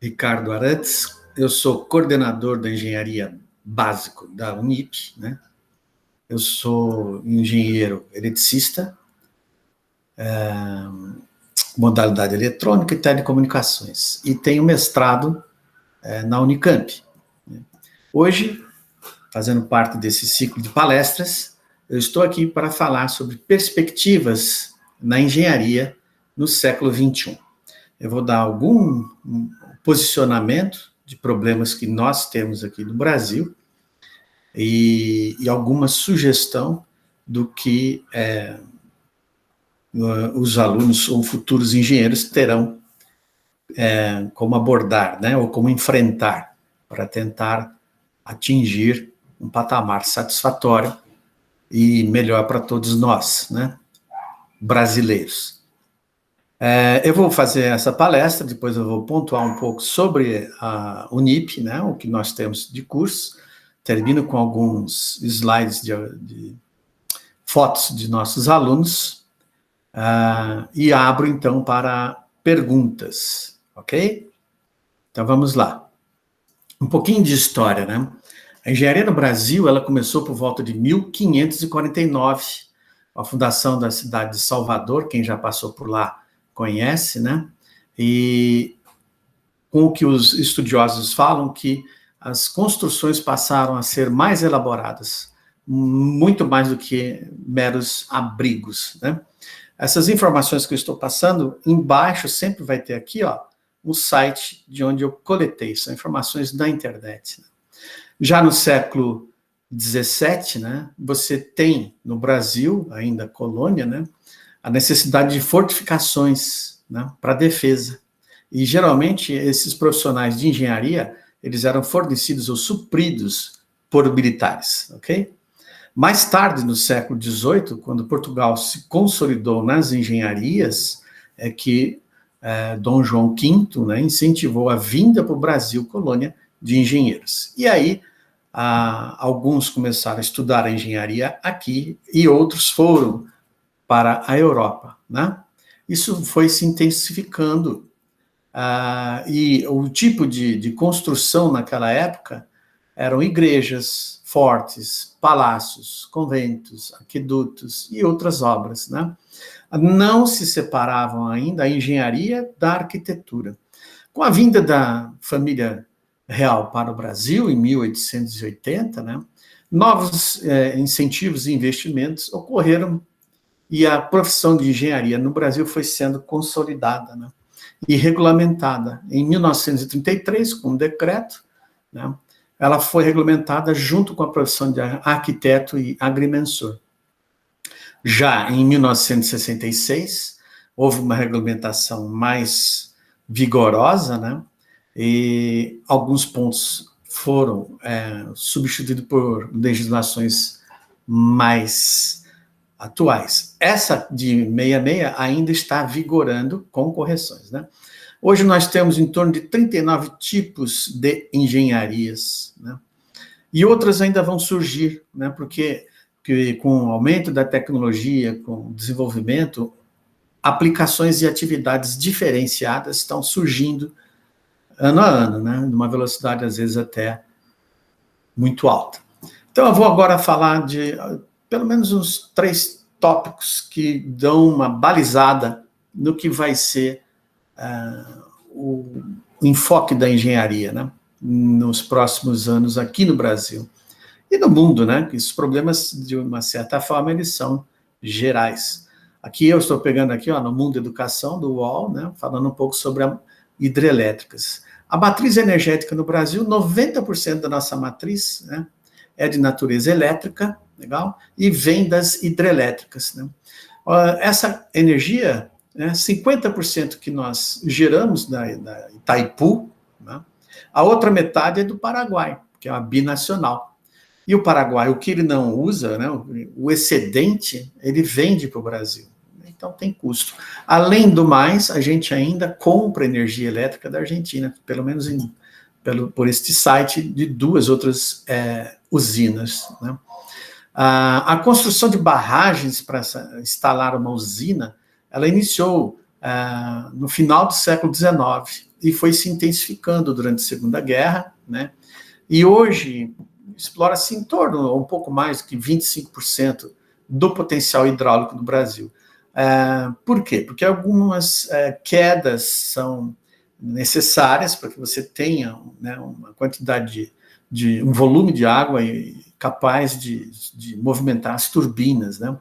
Ricardo Arantes, eu sou coordenador da engenharia básico da Unip, né? Eu sou engenheiro eletricista, modalidade eletrônica e telecomunicações, e tenho mestrado na Unicamp. Hoje, fazendo parte desse ciclo de palestras, eu estou aqui para falar sobre perspectivas na engenharia no século XXI. Eu vou dar algum posicionamento de problemas que nós temos aqui no Brasil e alguma sugestão do que os alunos ou futuros engenheiros terão como abordar, né, ou como enfrentar para tentar atingir um patamar satisfatório e melhor para todos nós, né, brasileiros. Eu vou fazer essa palestra, depois eu vou pontuar um pouco sobre a Unip, né, o que nós temos de curso. Termino com alguns slides de fotos de nossos alunos e abro, então, para perguntas, ok? Então, vamos lá. Um pouquinho de história, né? A engenharia no Brasil, ela começou por volta de 1549, a fundação da cidade de Salvador, quem já passou por lá conhece, né? E com o que os estudiosos falam, que as construções passaram a ser mais elaboradas, muito mais do que meros abrigos, né? Essas informações que eu estou passando, embaixo sempre vai ter aqui, ó, o site de onde eu coletei, são informações da internet. Já no século XVII, né, você tem no Brasil, ainda colônia, né, a necessidade de fortificações, né, para defesa. E, geralmente, esses profissionais de engenharia, eles eram fornecidos ou supridos por militares, ok? Mais tarde, no século XVIII, quando Portugal se consolidou nas engenharias, é que Dom João V, né, incentivou a vinda para o Brasil, colônia de engenheiros. E aí, alguns começaram a estudar a engenharia aqui e outros foram para a Europa, né? Isso foi se intensificando e o tipo de construção naquela época eram igrejas, fortes, palácios, conventos, aquedutos e outras obras, né? Não se separavam ainda a engenharia da arquitetura. Com a vinda da família real para o Brasil, em 1880, né, novos incentivos e investimentos ocorreram e a profissão de engenharia no Brasil foi sendo consolidada, né, e regulamentada. Em 1933, com um decreto, né, ela foi regulamentada junto com a profissão de arquiteto e agrimensor. Já em 1966, houve uma regulamentação mais vigorosa, né, e alguns pontos foram substituídos por legislações mais atuais. Essa de 66 ainda está vigorando com correções, né? Hoje nós temos em torno de 39 tipos de engenharias, né? E outras ainda vão surgir, né? Porque com o aumento da tecnologia, com o desenvolvimento, aplicações e atividades diferenciadas estão surgindo ano a ano, né? Numa velocidade, às vezes, até muito alta. Então, eu vou agora falar de pelo menos uns 3 tópicos que dão uma balizada no que vai ser o enfoque da engenharia, né, nos próximos anos aqui no Brasil e no mundo, né, que esses problemas, de uma certa forma, eles são gerais. Aqui eu estou pegando aqui, ó, no Mundo Educação, do UOL, né, falando um pouco sobre hidrelétricas. A matriz energética no Brasil, 90% da nossa matriz, né, é de natureza elétrica, legal? E vem das hidrelétricas, né? Essa energia, né, 50% que nós geramos da Itaipu, né, a outra metade é do Paraguai, que é uma binacional. E o Paraguai, o que ele não usa, né, o excedente, ele vende para o Brasil. Então tem custo. Além do mais, a gente ainda compra energia elétrica da Argentina, pelo menos por este site, de 2 outras usinas, né? A construção de barragens para instalar uma usina, ela iniciou no final do século XIX, e foi se intensificando durante a Segunda Guerra, né? E hoje explora-se em torno, um pouco mais que 25% do potencial hidráulico do Brasil. Por quê? Porque algumas quedas são necessárias para que você tenha, né, uma quantidade um volume de água capaz de movimentar as turbinas, né?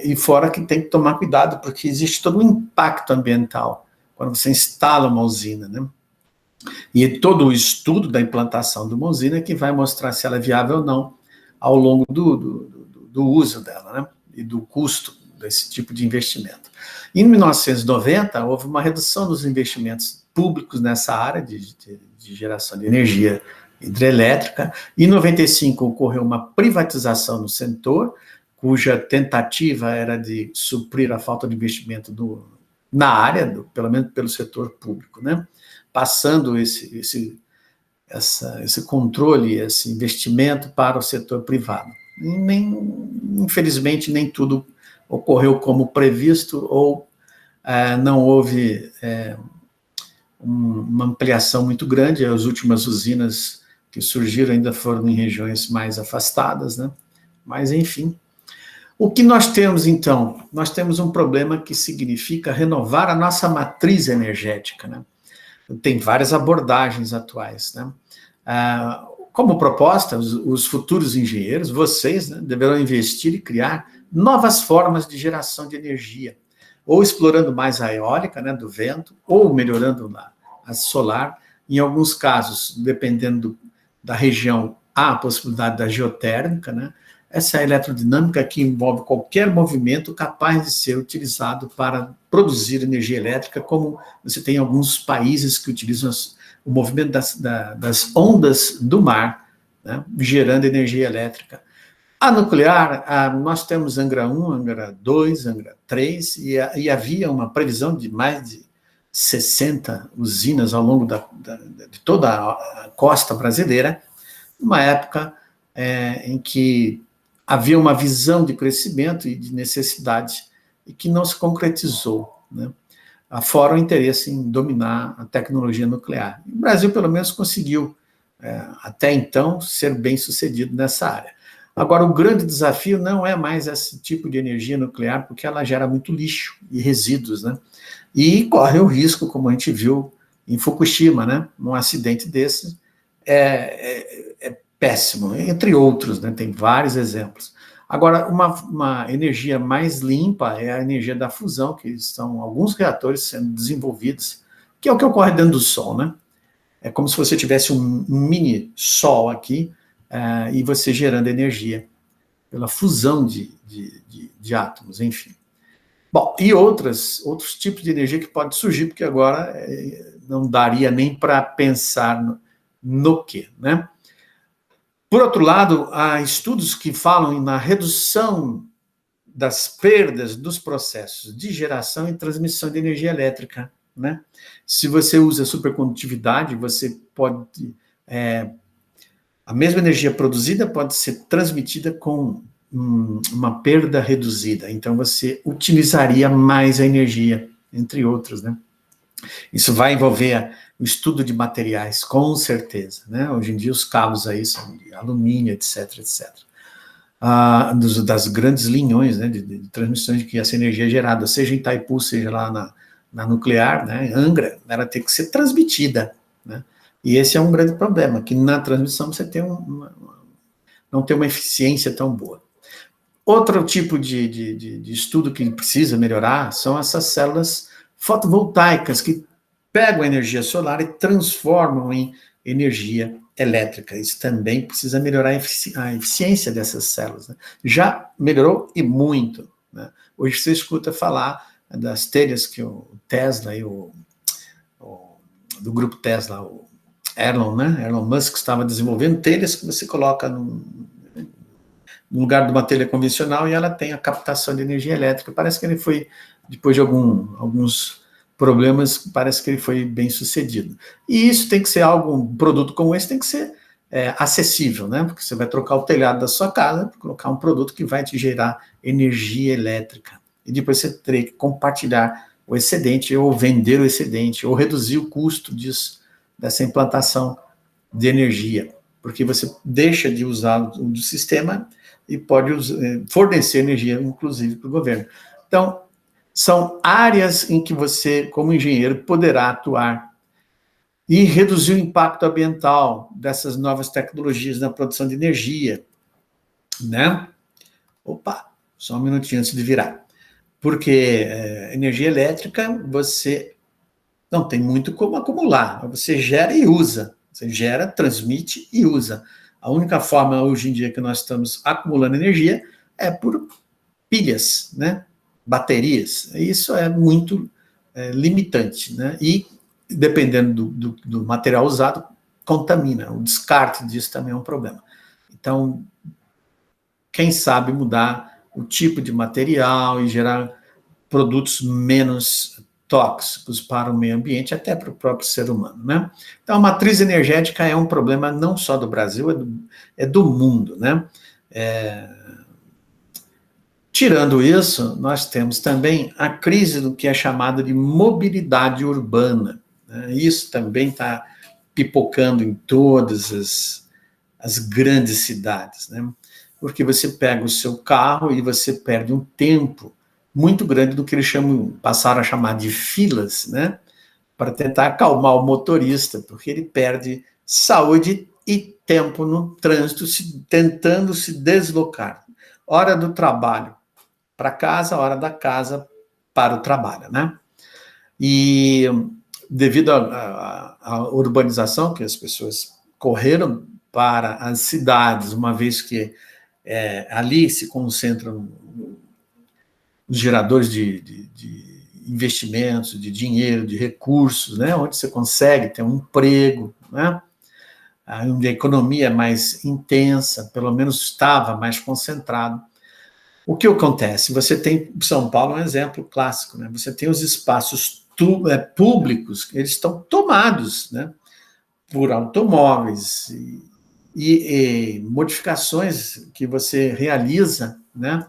E fora que tem que tomar cuidado, porque existe todo um impacto ambiental quando você instala uma usina, né? E todo o estudo da implantação de uma usina é que vai mostrar se ela é viável ou não ao longo do uso dela, né? E do custo desse tipo de investimento. Em 1990, houve uma redução dos investimentos públicos nessa área de geração de energia hidrelétrica. Em 95, ocorreu uma privatização no setor, cuja tentativa era de suprir a falta de investimento na área, pelo menos pelo setor público, né? Passando esse controle, esse investimento para o setor privado. Infelizmente, nem tudo ocorreu como previsto, ou não houve uma ampliação muito grande. As últimas usinas que surgiram ainda foram em regiões mais afastadas, né? Mas, enfim. O que nós temos, então? Nós temos um problema que significa renovar a nossa matriz energética, né? Tem várias abordagens atuais, né? Como proposta, os futuros engenheiros, vocês, né, deverão investir e criar novas formas de geração de energia, ou explorando mais a eólica, né, do vento, ou melhorando a solar. Em alguns casos, dependendo da região, há a possibilidade da geotérmica, né? Essa é a eletrodinâmica que envolve qualquer movimento capaz de ser utilizado para produzir energia elétrica, como você tem alguns países que utilizam o movimento das ondas do mar, né, gerando energia elétrica. A nuclear, nós temos Angra 1, Angra 2, Angra 3, e havia uma previsão de mais de 60 usinas ao longo de toda a costa brasileira, numa época em que havia uma visão de crescimento e de necessidade e que não se concretizou, né? Fora o interesse em dominar a tecnologia nuclear. O Brasil, pelo menos, conseguiu, até então, ser bem sucedido nessa área. Agora, o grande desafio não é mais esse tipo de energia nuclear, porque ela gera muito lixo e resíduos, né? E corre o risco, como a gente viu em Fukushima, né? Um acidente desse é péssimo, entre outros, né? Tem vários exemplos. Agora, uma energia mais limpa é a energia da fusão, que estão alguns reatores sendo desenvolvidos, que é o que ocorre dentro do Sol, né? É como se você tivesse um mini Sol aqui, e você gerando energia pela fusão de átomos, enfim. Bom, e outros tipos de energia que podem surgir, porque agora não daria nem para pensar no quê, né? Por outro lado, há estudos que falam na redução das perdas dos processos de geração e transmissão de energia elétrica, né? Se você usa supercondutividade, você pode... a mesma energia produzida pode ser transmitida com uma perda reduzida. Então, você utilizaria mais a energia, entre outros, né? Isso vai envolver o estudo de materiais, com certeza, né? Hoje em dia os cabos aí são de alumínio, etc, etc. Das grandes linhões, né, de transmissões de que essa energia é gerada, seja em Itaipu, seja lá na nuclear, né, Angra, ela tem que ser transmitida, né? E esse é um grande problema, que na transmissão você tem não tem uma eficiência tão boa. Outro tipo de estudo que precisa melhorar são essas células fotovoltaicas, que pegam a energia solar e transformam em energia elétrica. Isso também precisa melhorar a eficiência dessas células, né? Já melhorou e muito, né? Hoje você escuta falar das telhas que o Tesla e do grupo Tesla, o Elon Musk estava desenvolvendo, telhas que você coloca no lugar de uma telha convencional e ela tem a captação de energia elétrica. Parece que ele foi, depois de alguns problemas, parece que ele foi bem sucedido. E isso tem que ser um produto como esse tem que ser acessível, né? Porque você vai trocar o telhado da sua casa, colocar um produto que vai te gerar energia elétrica. E depois você teria que compartilhar o excedente, ou vender o excedente, ou reduzir o custo disso, dessa implantação de energia, porque você deixa de usar o do sistema e pode fornecer energia, inclusive, para o governo. Então, são áreas em que você, como engenheiro, poderá atuar e reduzir o impacto ambiental dessas novas tecnologias na produção de energia, né? Opa, só um minutinho antes de virar. Porque energia elétrica, você não tem muito como acumular, você gera e usa. Você gera, transmite e usa. A única forma hoje em dia que nós estamos acumulando energia é por pilhas, né? Baterias. Isso é muito limitante, né? E, dependendo do material usado, contamina. O descarte disso também é um problema. Então, quem sabe mudar o tipo de material e gerar produtos menos tóxicos para o meio ambiente, até para o próprio ser humano, né? Então, a matriz energética é um problema não só do Brasil, é do mundo, né? Tirando isso, nós temos também a crise do que é chamado de mobilidade urbana, né? Isso também está pipocando em todas as grandes cidades, né? Porque você pega o seu carro e você perde um tempo muito grande do que eles passaram a chamar de filas, né? Para tentar acalmar o motorista, porque ele perde saúde e tempo no trânsito, tentando se deslocar. Hora do trabalho para casa, hora da casa para o trabalho, né? E devido à urbanização, que as pessoas correram para as cidades, uma vez que ali se concentram os geradores de investimentos, de dinheiro, de recursos, né, onde você consegue ter um emprego, né, onde a economia é mais intensa, pelo menos estava mais concentrado. O que acontece? Você tem, São Paulo é um exemplo clássico, né, você tem os espaços públicos, eles estão tomados, né, por automóveis e modificações que você realiza, né,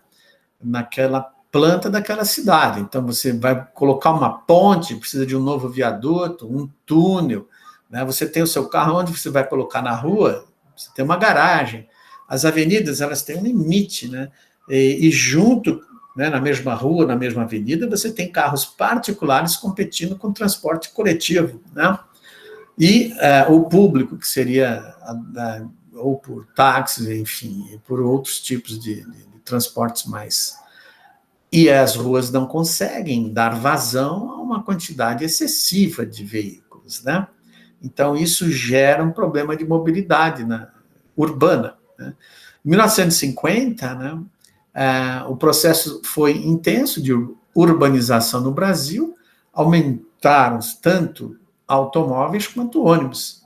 naquela planta daquela cidade. Então, você vai colocar uma ponte, precisa de um novo viaduto, um túnel, né? Você tem o seu carro, onde você vai colocar na rua? Você tem uma garagem. As avenidas, elas têm um limite, né? E junto, né, na mesma rua, na mesma avenida, você tem carros particulares competindo com o transporte coletivo, né? E o público, que seria ou por táxis, enfim, por outros tipos de transportes mais. E as ruas não conseguem dar vazão a uma quantidade excessiva de veículos, né? Então, isso gera um problema de mobilidade urbana, né? Em 1950, né, o processo foi intenso de urbanização no Brasil, aumentaram tanto automóveis quanto ônibus.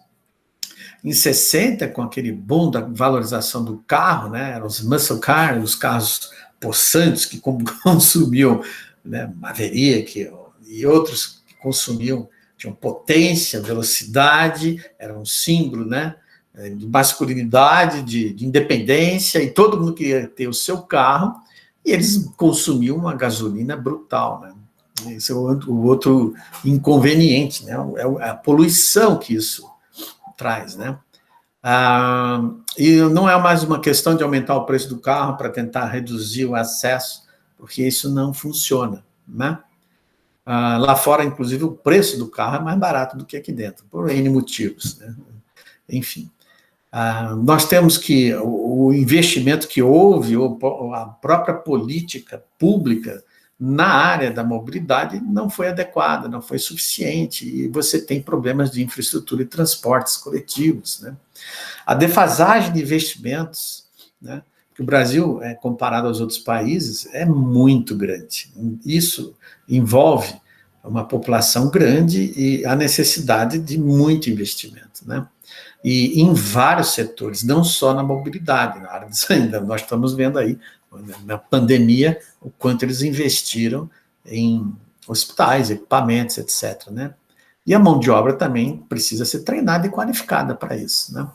Em 60, com aquele boom da valorização do carro, né, os muscle cars, os carros possantes que consumiam, né, Maverick e outros que consumiam, tinham potência, velocidade, era um símbolo, né, de masculinidade, de independência, e todo mundo queria ter o seu carro, e eles consumiam uma gasolina brutal, né? Esse é o outro inconveniente, né? É a poluição que isso traz, né? E não é mais uma questão de aumentar o preço do carro para tentar reduzir o acesso, porque isso não funciona, né? Lá fora, inclusive, o preço do carro é mais barato do que aqui dentro, por N motivos, né? Enfim, nós temos que o investimento que houve, ou a própria política pública na área da mobilidade não foi adequada, não foi suficiente, e você tem problemas de infraestrutura e transportes coletivos, né? A defasagem de investimentos, né, que o Brasil, comparado aos outros países, é muito grande. Isso envolve uma população grande e a necessidade de muito investimento, né? E em vários setores, não só na mobilidade, na área de saúde. Nós estamos vendo aí, na pandemia, o quanto eles investiram em hospitais, equipamentos, etc., né? E a mão de obra também precisa ser treinada e qualificada para isso, né?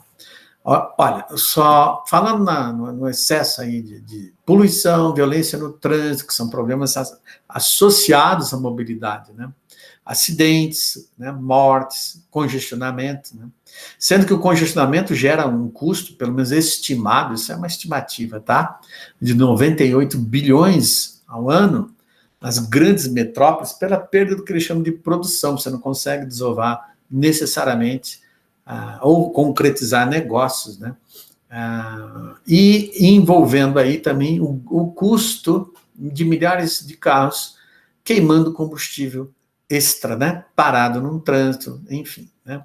Olha, só falando no excesso aí de poluição, violência no trânsito, que são problemas associados à mobilidade, né? Acidentes, né? Mortes, congestionamento, né? Sendo que o congestionamento gera um custo, pelo menos estimado, isso é uma estimativa, tá? De 98 bilhões ao ano nas grandes metrópoles pela perda do que eles chamam de produção. Você não consegue desovar necessariamente ou concretizar negócios, né? E envolvendo aí também o custo de milhares de carros queimando combustível extra, né? Parado num trânsito, enfim, né?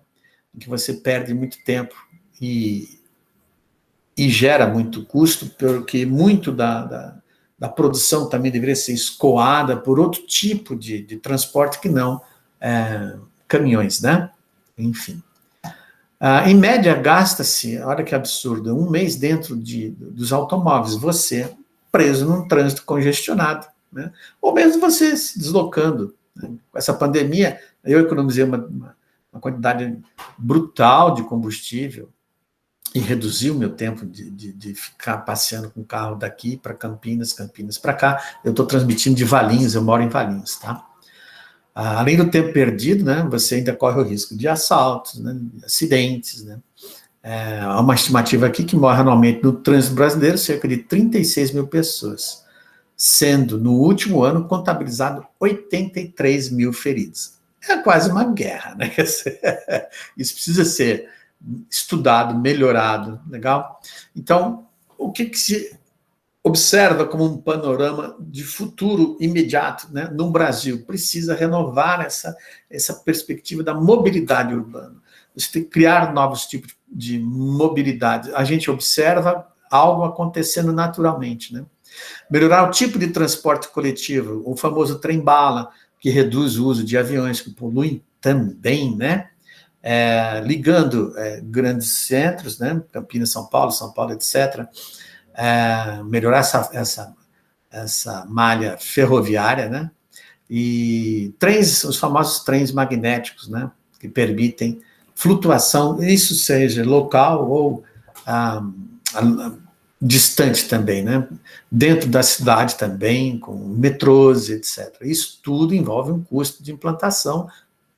Em que você perde muito tempo e gera muito custo, porque muito da produção também deveria ser escoada por outro tipo de transporte que não caminhões, né? Enfim. Em média, gasta-se, olha que absurdo, um mês dentro dos automóveis, você preso num trânsito congestionado, né? Ou mesmo você se deslocando. Né? Com essa pandemia, eu economizei uma quantidade brutal de combustível e reduzi o meu tempo de ficar passeando com o carro daqui para Campinas, Campinas para cá. Eu estou transmitindo de Valinhos, eu moro em Valinhos, tá? Além do tempo perdido, né, você ainda corre o risco de assaltos, né, de acidentes, né? Há uma estimativa aqui que morre anualmente no trânsito brasileiro cerca de 36 mil pessoas, sendo no último ano contabilizado 83 mil feridos. É quase uma guerra, né? Isso precisa ser estudado, melhorado, legal? Então, o que se observa como um panorama de futuro imediato, né, no Brasil? Precisa renovar essa perspectiva da mobilidade urbana. Você tem que criar novos tipos de mobilidade. A gente observa algo acontecendo naturalmente, né? Melhorar o tipo de transporte coletivo, o famoso trem-bala, que reduz o uso de aviões que poluem também, né? Ligando grandes centros, né? Campinas, São Paulo, etc., melhorar essa malha ferroviária, né? E os famosos trens magnéticos, né? Que permitem flutuação, isso seja local ou distante também, né? Dentro da cidade também, com metrôs, etc. Isso tudo envolve um custo de implantação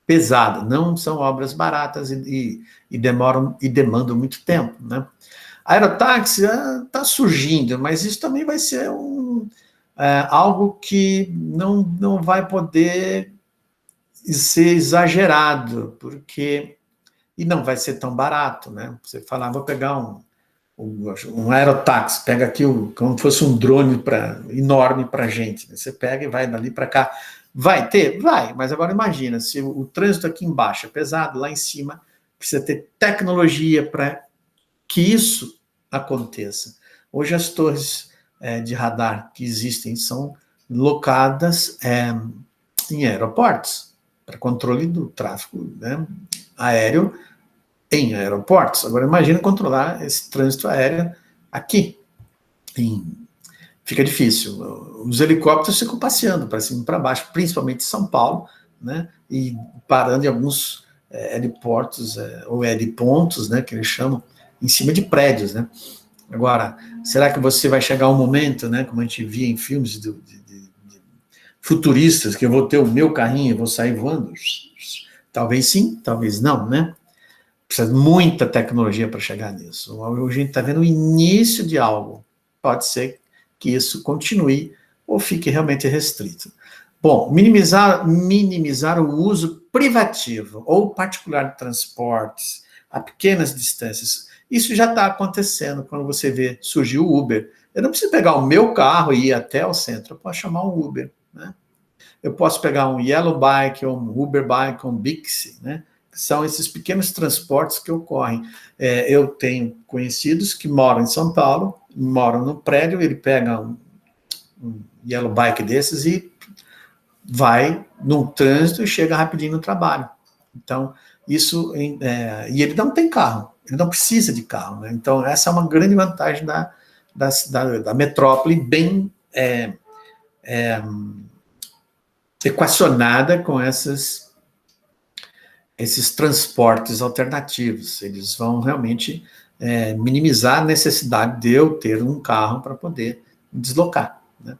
pesado, não são obras baratas e demandam muito tempo, né? A aerotáxi está surgindo, mas isso também vai ser algo que não vai poder ser exagerado, porque e não vai ser tão barato, né? Você falar, vou pegar um aerotáxi, pega aqui como se fosse um drone enorme para a gente, né? Você pega e vai dali para cá. Vai ter? Vai, mas agora imagina, se o trânsito aqui embaixo é pesado, lá em cima precisa ter tecnologia para que isso aconteça. Hoje as torres de radar que existem são locadas em aeroportos, para controle do tráfego, né, aéreo em aeroportos. Agora imagine controlar esse trânsito aéreo aqui. Fica difícil. Os helicópteros ficam passeando para cima e para baixo, principalmente em São Paulo, né, e parando em alguns heliportos ou helipontos, né, que eles chamam, em cima de prédios, né? Agora, será que você vai chegar um momento, né, como a gente via em filmes de futuristas, que eu vou ter o meu carrinho e vou sair voando? Talvez sim, talvez não, né? Precisa de muita tecnologia para chegar nisso. Hoje a gente está vendo o início de algo. Pode ser que isso continue ou fique realmente restrito. Bom, minimizar o uso privativo ou particular de transportes a pequenas distâncias. Isso já está acontecendo quando você vê surgir o Uber. Eu não preciso pegar o meu carro e ir até o centro, eu posso chamar um Uber, né? Eu posso pegar um Yellow Bike, ou um Uber Bike, ou um Bixi, né? São esses pequenos transportes que ocorrem. Eu tenho conhecidos que moram em São Paulo, moram no prédio, ele pega um Yellow Bike desses e vai num trânsito e chega rapidinho no trabalho. Então, isso... e ele não tem carro, ele não precisa de carro, né? Então, essa é uma grande vantagem da metrópole, bem equacionada com esses transportes alternativos. Eles vão realmente minimizar a necessidade de eu ter um carro para poder me deslocar, né?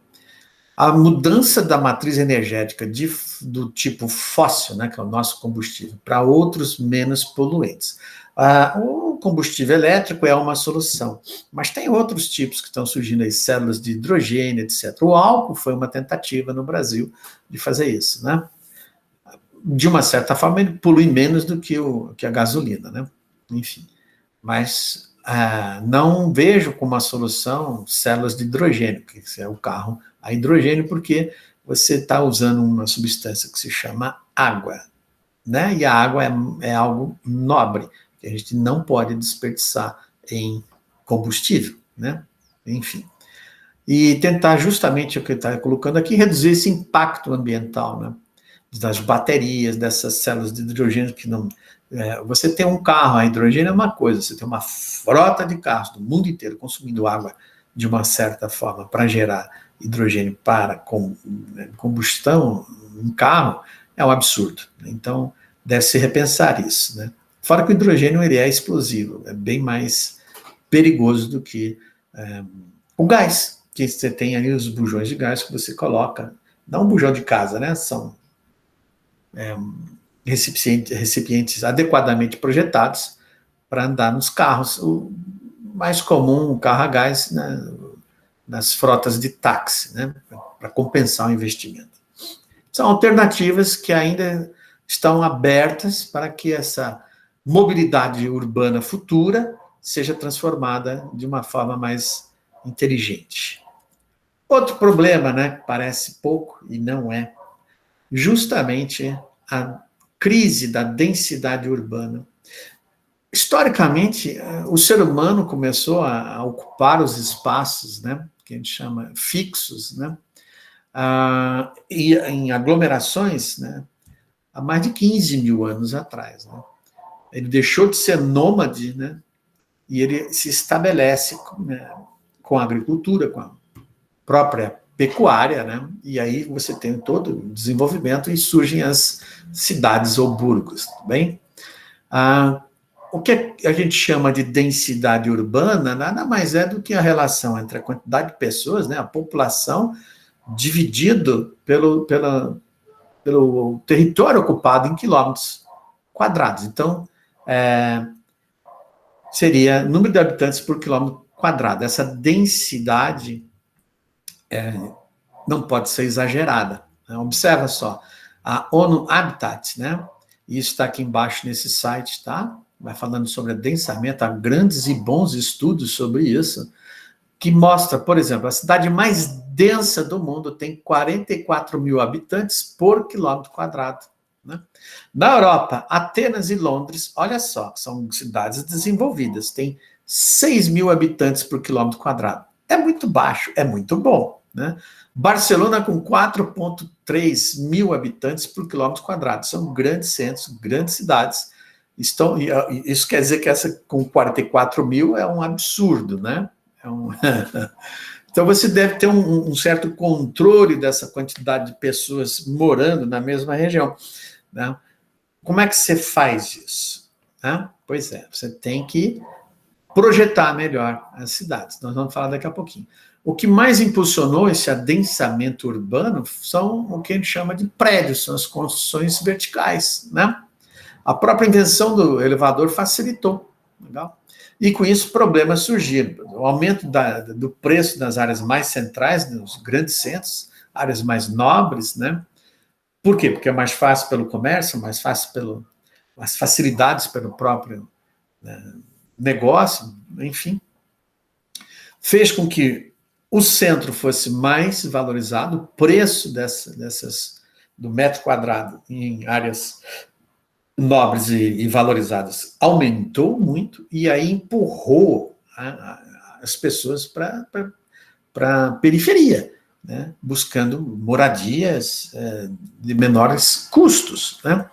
A mudança da matriz energética do tipo fóssil, né, que é o nosso combustível, para outros menos poluentes. O combustível elétrico é uma solução, mas tem outros tipos que estão surgindo aí, células de hidrogênio, etc. O álcool foi uma tentativa no Brasil de fazer isso, né? De uma certa forma, ele polui menos do que a gasolina, né? Enfim, mas não vejo como uma solução células de hidrogênio, que é o carro a hidrogênio, porque você está usando uma substância que se chama água, né? E a água é algo nobre, que a gente não pode desperdiçar em combustível, né? Enfim. E tentar justamente o que está colocando aqui, reduzir esse impacto ambiental, né? Das baterias, dessas células de hidrogênio que não... você tem um carro a hidrogênio é uma coisa, você tem uma frota de carros do mundo inteiro consumindo água de uma certa forma para gerar hidrogênio para combustão em carro, é um absurdo. Então, deve-se repensar isso, né? Fora que o hidrogênio ele é explosivo, é bem mais perigoso do que o gás, que você tem ali os bujões de gás que você coloca, não um bujão de casa, né? São recipientes adequadamente projetados para andar nos carros. O mais comum, o carro a gás, né, nas frotas de táxi, né, para compensar o investimento. São alternativas que ainda estão abertas para que essa mobilidade urbana futura seja transformada de uma forma mais inteligente. Outro problema, né, parece pouco e não é, justamente a crise da densidade urbana. Historicamente, o ser humano começou a ocupar os espaços, né, que a gente chama fixos, né, e em aglomerações, né, há mais de 15 mil anos atrás. Né. Ele deixou de ser nômade, né, e ele se estabelece com a agricultura, com a própria pecuária, né, e aí você tem todo o desenvolvimento e surgem as cidades ou burgos, tudo bem? O que a gente chama de densidade urbana nada mais é do que a relação entre a quantidade de pessoas, né, a população, dividido pelo território ocupado em quilômetros quadrados. Então, seria número de habitantes por quilômetro quadrado. Essa densidade não pode ser exagerada. Né? Observa só, a ONU Habitat, né? Isso está aqui embaixo nesse site, tá? Vai falando sobre adensamento, há grandes e bons estudos sobre isso, que mostra, por exemplo, a cidade mais densa do mundo tem 44 mil habitantes por quilômetro quadrado. Né? Na Europa, Atenas e Londres, olha só, são cidades desenvolvidas, tem 6 mil habitantes por quilômetro quadrado. É muito baixo, é muito bom. Né? Barcelona com 4,3 mil habitantes por quilômetro quadrado. São grandes centros, grandes cidades. Isso quer dizer que essa com 44 mil é um absurdo, né? Então você deve ter um certo controle dessa quantidade de pessoas morando na mesma região. Né? Como é que você faz isso? Né? Pois é, você tem que projetar melhor as cidades. Nós vamos falar daqui a pouquinho. O que mais impulsionou esse adensamento urbano são o que a gente chama de prédios, são as construções verticais, né? A própria invenção do elevador facilitou, legal? E com isso problemas surgiram. O aumento do preço nas áreas mais centrais, nos grandes centros, áreas mais nobres, né? Por quê? Porque é mais fácil pelo comércio, mais fácil as facilidades pelo próprio negócio, enfim. Fez com que o centro fosse mais valorizado, o preço do metro quadrado em áreas nobres e valorizadas aumentou muito, e aí empurrou as pessoas para a periferia, né? Buscando moradias de menores custos, né?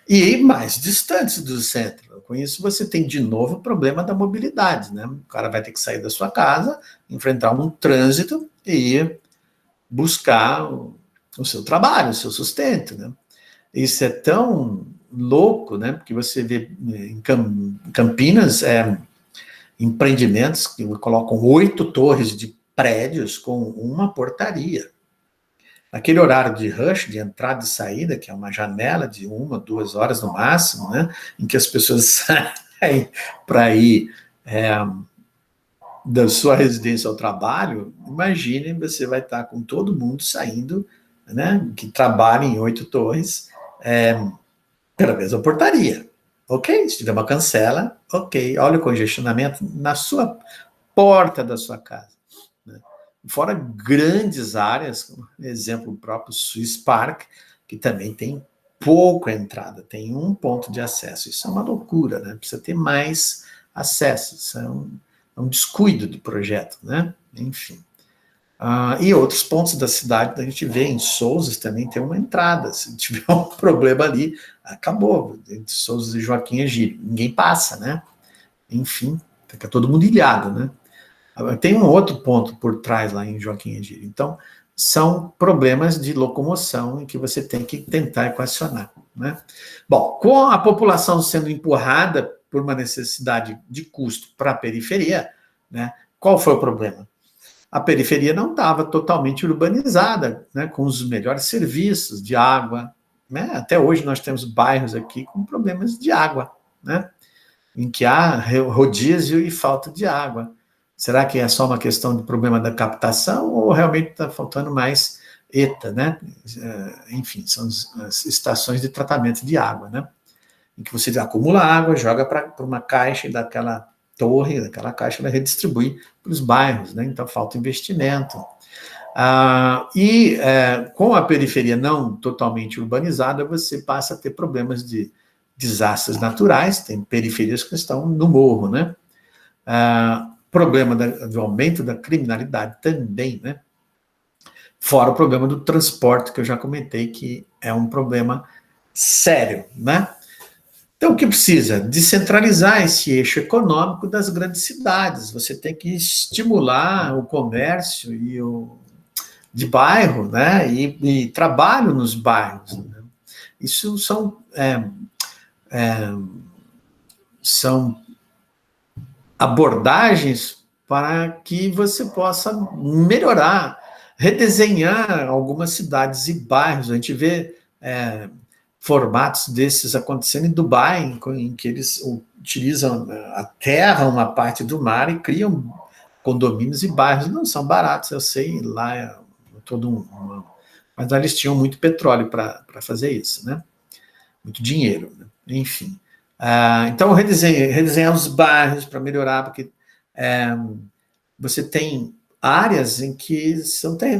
E mais distantes do centro. Com isso, você tem de novo o problema da mobilidade, né? O cara vai ter que sair da sua casa, enfrentar um trânsito e ir buscar o seu trabalho, o seu sustento, né? Isso é tão louco, né? Porque você vê em Campinas, empreendimentos que colocam 8 torres de prédios com uma portaria. Naquele horário de rush, de entrada e saída, que é uma janela de 1, 2 horas no máximo, né, em que as pessoas saem para ir da sua residência ao trabalho, imagine, você vai estar com todo mundo saindo, né, que trabalha em 8 torres, pela mesma portaria. Ok? Se tiver uma cancela, ok. Olha o congestionamento na sua porta da sua casa. Né? Fora grandes áreas, como exemplo o próprio Swiss Park, que também tem pouca entrada, tem um ponto de acesso. Isso é uma loucura, né? Precisa ter mais acesso. Isso é um descuido do projeto, né? Enfim. E outros pontos da cidade, a gente vê em Souzas também tem uma entrada. Se tiver um problema ali, acabou. Entre Souzas e Joaquim Egídio. Ninguém passa, né? Enfim, fica todo mundo ilhado, né? Tem um outro ponto por trás lá em Joaquim Egídio. Então, são problemas de locomoção em que você tem que tentar equacionar, né? Bom, com a população sendo empurrada por uma necessidade de custo para a periferia, né? Qual foi o problema? A periferia não estava totalmente urbanizada, né, com os melhores serviços de água. Né? Até hoje nós temos bairros aqui com problemas de água, né, em que há rodízio e falta de água. Será que é só uma questão de problema da captação ou realmente está faltando mais ETA, né? Enfim, são as estações de tratamento de água, né? Em que você acumula água, joga para uma caixa e daquela torre, daquela caixa, vai redistribuir para os bairros, né? Então falta investimento. Com a periferia não totalmente urbanizada, você passa a ter problemas de desastres naturais, tem periferias que estão no morro, né? Problema do aumento da criminalidade também, né? Fora o problema do transporte, que eu já comentei, que é um problema sério, né? Então, o que precisa? Descentralizar esse eixo econômico das grandes cidades. Você tem que estimular o comércio de bairro, né? E trabalho nos bairros. Né? Isso são abordagens para que você possa melhorar, redesenhar algumas cidades e bairros. A gente vê formatos desses acontecendo em Dubai, em que eles utilizam a terra, uma parte do mar, e criam condomínios e bairros. Não são baratos, eu sei, lá é todo mas lá eles tinham muito petróleo para fazer isso, né? Muito dinheiro, né? Enfim. Então, redesenhar os bairros para melhorar, porque você tem áreas em que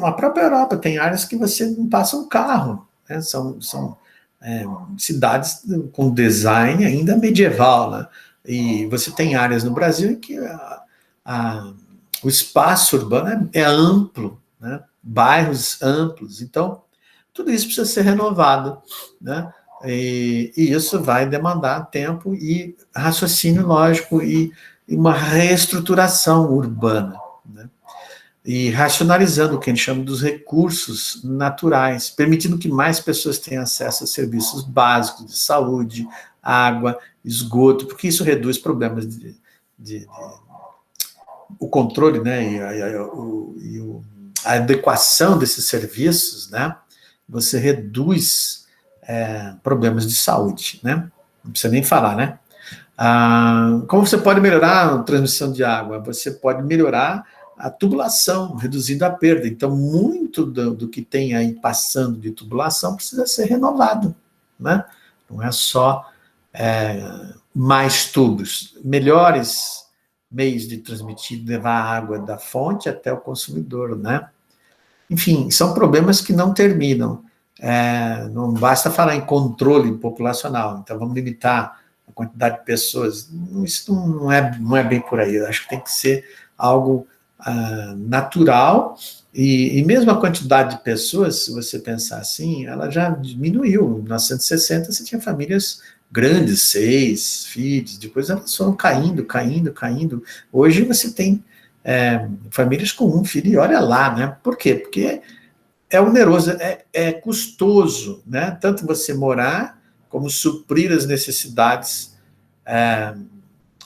a própria Europa tem áreas que você não passa um carro, né? São cidades com design ainda medieval, né? E você tem áreas no Brasil em que o espaço urbano é amplo, né? Bairros amplos, então tudo isso precisa ser renovado, né? E isso vai demandar tempo e raciocínio lógico e uma reestruturação urbana, né? E racionalizando o que a gente chama dos recursos naturais, permitindo que mais pessoas tenham acesso a serviços básicos de saúde, água, esgoto, porque isso reduz problemas o controle, né, e a adequação desses serviços, né, você reduz problemas de saúde, né, não precisa nem falar, né. Como você pode melhorar a transmissão de água? Você pode melhorar a tubulação, reduzindo a perda. Então, muito do que tem aí passando de tubulação precisa ser renovado, né? Não é só mais tubos, melhores meios de transmitir, levar a água da fonte até o consumidor, né? Enfim, são problemas que não terminam. Não basta falar em controle populacional, então vamos limitar a quantidade de pessoas. Isso não é bem por aí. Eu acho que tem que ser algo natural, e mesmo a quantidade de pessoas, se você pensar assim, ela já diminuiu. Em 1960 você tinha famílias grandes, 6 filhos, depois elas foram caindo. Hoje você tem famílias com 1 filho, e olha lá, né? Por quê? Porque é oneroso, é custoso, né? Tanto você morar, como suprir as necessidades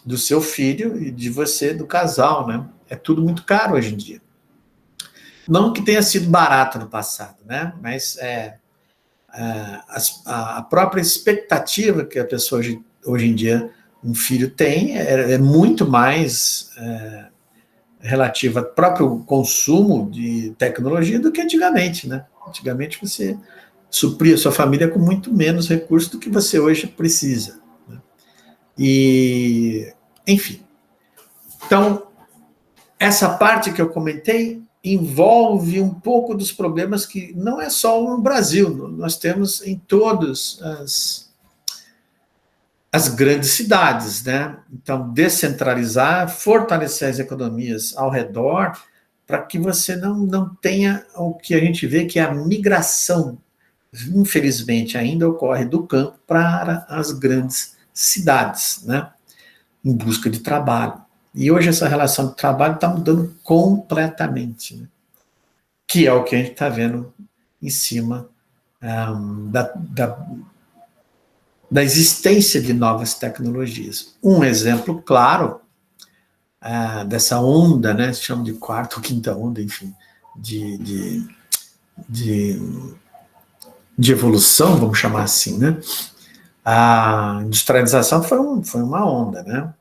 do seu filho e de você, do casal, né? É tudo muito caro hoje em dia. Não que tenha sido barato no passado, né? Mas a própria expectativa que a pessoa hoje em dia, um filho tem, é muito mais relativa ao próprio consumo de tecnologia do que antigamente, né? Antigamente você supria a sua família com muito menos recursos do que você hoje precisa, né? E, enfim. Então, essa parte que eu comentei envolve um pouco dos problemas que não é só no Brasil, nós temos em todas as grandes cidades, né? Então, descentralizar, fortalecer as economias ao redor, para que você não tenha o que a gente vê que é a migração, infelizmente, ainda ocorre do campo para as grandes cidades, né? Em busca de trabalho. E hoje essa relação de trabalho está mudando completamente, né? Que é o que a gente está vendo em cima da existência de novas tecnologias. Um exemplo claro dessa onda, né, se chama de quarta ou quinta onda, enfim, de evolução, vamos chamar assim, né? A industrialização foi uma onda, né?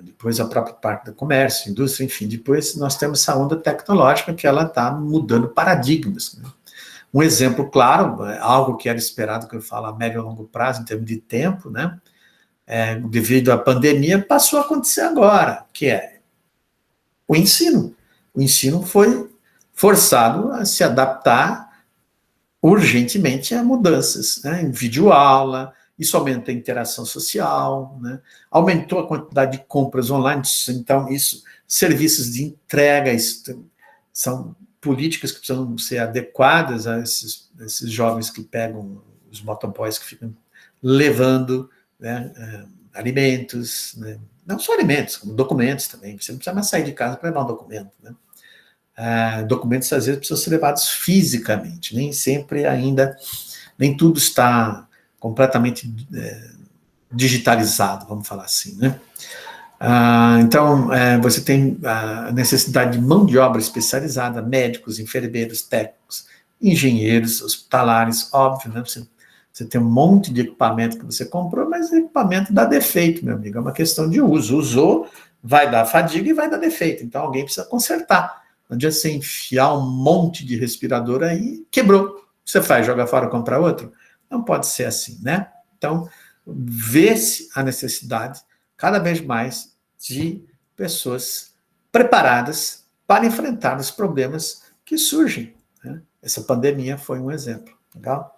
Depois a própria parte do comércio, indústria, enfim, depois nós temos essa onda tecnológica que ela está mudando paradigmas, né? Um exemplo claro, algo que era esperado, que eu falo a médio e longo prazo, em termos de tempo, né? Devido à pandemia, passou a acontecer agora, que é o ensino. O ensino foi forçado a se adaptar urgentemente a mudanças, né? Em videoaula, isso aumenta a interação social, né? Aumentou a quantidade de compras online, então isso, serviços de entrega, são políticas que precisam ser adequadas a esses jovens que pegam os motoboys que ficam levando, né, alimentos, né? Não só alimentos, como documentos também. Você não precisa mais sair de casa para levar um documento, né? Documentos às vezes precisam ser levados fisicamente, nem sempre ainda, nem tudo está completamente digitalizado, vamos falar assim, né? Então, você tem a necessidade de mão de obra especializada, médicos, enfermeiros, técnicos, engenheiros, hospitalares, óbvio, né? Você tem um monte de equipamento que você comprou, mas o equipamento dá defeito, meu amigo, é uma questão de uso. Usou, vai dar fadiga e vai dar defeito, então alguém precisa consertar. Não adianta você enfiar um monte de respirador aí, quebrou. O que você faz? Joga fora e compra outro? Não pode ser assim, né? Então, vê-se a necessidade cada vez mais de pessoas preparadas para enfrentar os problemas que surgem, né? Essa pandemia foi um exemplo, legal?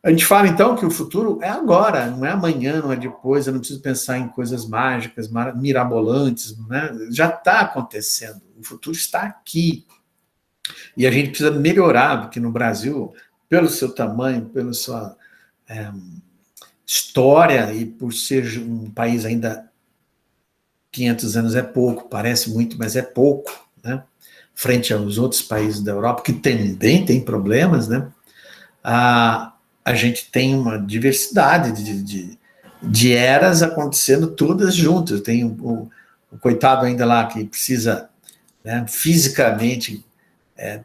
A gente fala, então, que o futuro é agora, não é amanhã, não é depois, eu não preciso pensar em coisas mágicas, mirabolantes, né? Já está acontecendo, o futuro está aqui. E a gente precisa melhorar, porque no Brasil, pelo seu tamanho, pela sua história e por ser um país ainda 500 anos é pouco, parece muito, mas é pouco, né? Frente aos outros países da Europa, que também tem problemas, né? A gente tem uma diversidade de eras acontecendo todas juntas. Tem o coitado ainda lá que precisa, né, fisicamente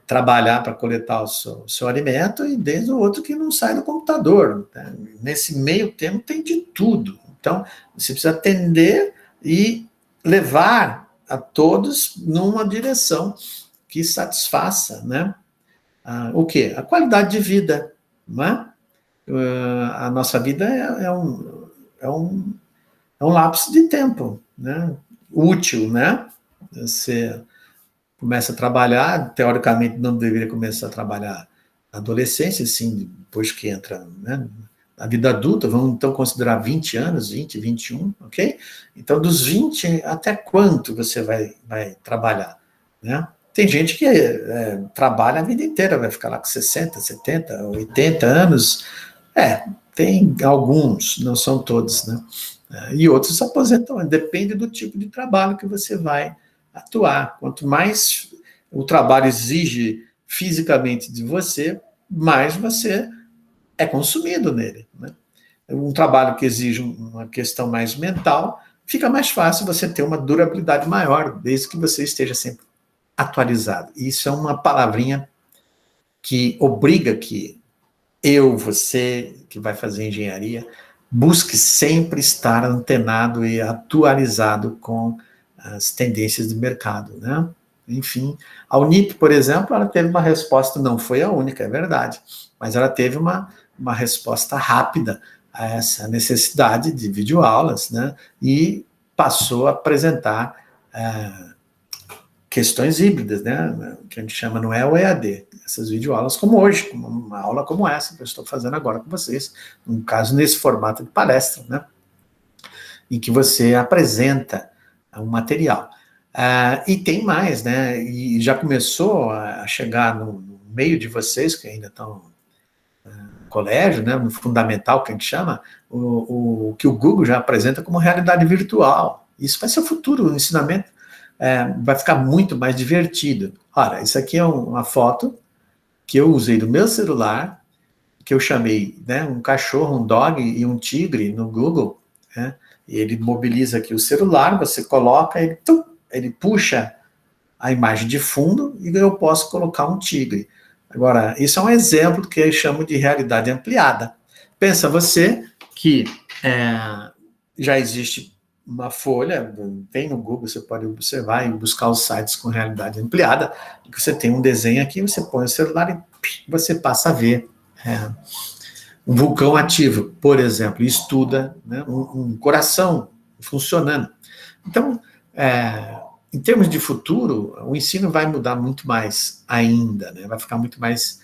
trabalhar para coletar o seu alimento, e desde o outro que não sai do computador, né? Nesse meio tempo tem de tudo. Então, você precisa atender e levar a todos numa direção que satisfaça, né? O quê? A qualidade de vida, não é? A nossa vida é um lapso de tempo, né? Útil, né? Você começa a trabalhar, teoricamente não deveria começar a trabalhar na adolescência, sim, depois que entra, né, na vida adulta, vamos então considerar 20 anos, 20, 21, ok? Então, dos 20, até quanto você vai trabalhar, né? Tem gente que trabalha a vida inteira, vai ficar lá com 60, 70, 80 anos. Tem alguns, não são todos, né? E outros se aposentam, depende do tipo de trabalho que você vai atuar. Quanto mais o trabalho exige fisicamente de você, mais você é consumido nele, né? um trabalho que exige uma questão mais mental, fica mais fácil você ter uma durabilidade maior, desde que você esteja sempre atualizado. Isso é uma palavrinha que obriga que você, que vai fazer engenharia, busque sempre estar antenado e atualizado com as tendências do mercado, né? Enfim, a Unip, por exemplo, ela teve uma resposta, não foi a única, é verdade, mas ela teve uma resposta rápida a essa necessidade de videoaulas, né? E passou a apresentar questões híbridas, né? Que a gente chama, não é o EAD, essas videoaulas como hoje, como uma aula como essa que eu estou fazendo agora com vocês, no caso nesse formato de palestra, né? Em que você apresenta um material. E tem mais, né? E já começou a chegar no meio de vocês, que ainda estão no colégio, né? No fundamental, que a gente chama, o que o Google já apresenta como realidade virtual. Isso vai ser o futuro, o ensinamento vai ficar muito mais divertido. Olha, isso aqui é uma foto que eu usei do meu celular, que eu chamei, né, um cachorro, um dog e um tigre no Google, né? E ele mobiliza aqui o celular, você coloca, ele puxa a imagem de fundo e eu posso colocar um tigre. Agora, isso é um exemplo que eu chamo de realidade ampliada. Pensa você que já existe uma folha, tem no Google, você pode observar e buscar os sites com realidade ampliada, que você tem um desenho aqui, você põe o celular e você passa a ver um vulcão ativo, por exemplo, e estuda, né, um coração funcionando. Então, em termos de futuro, o ensino vai mudar muito mais ainda, né, vai ficar muito mais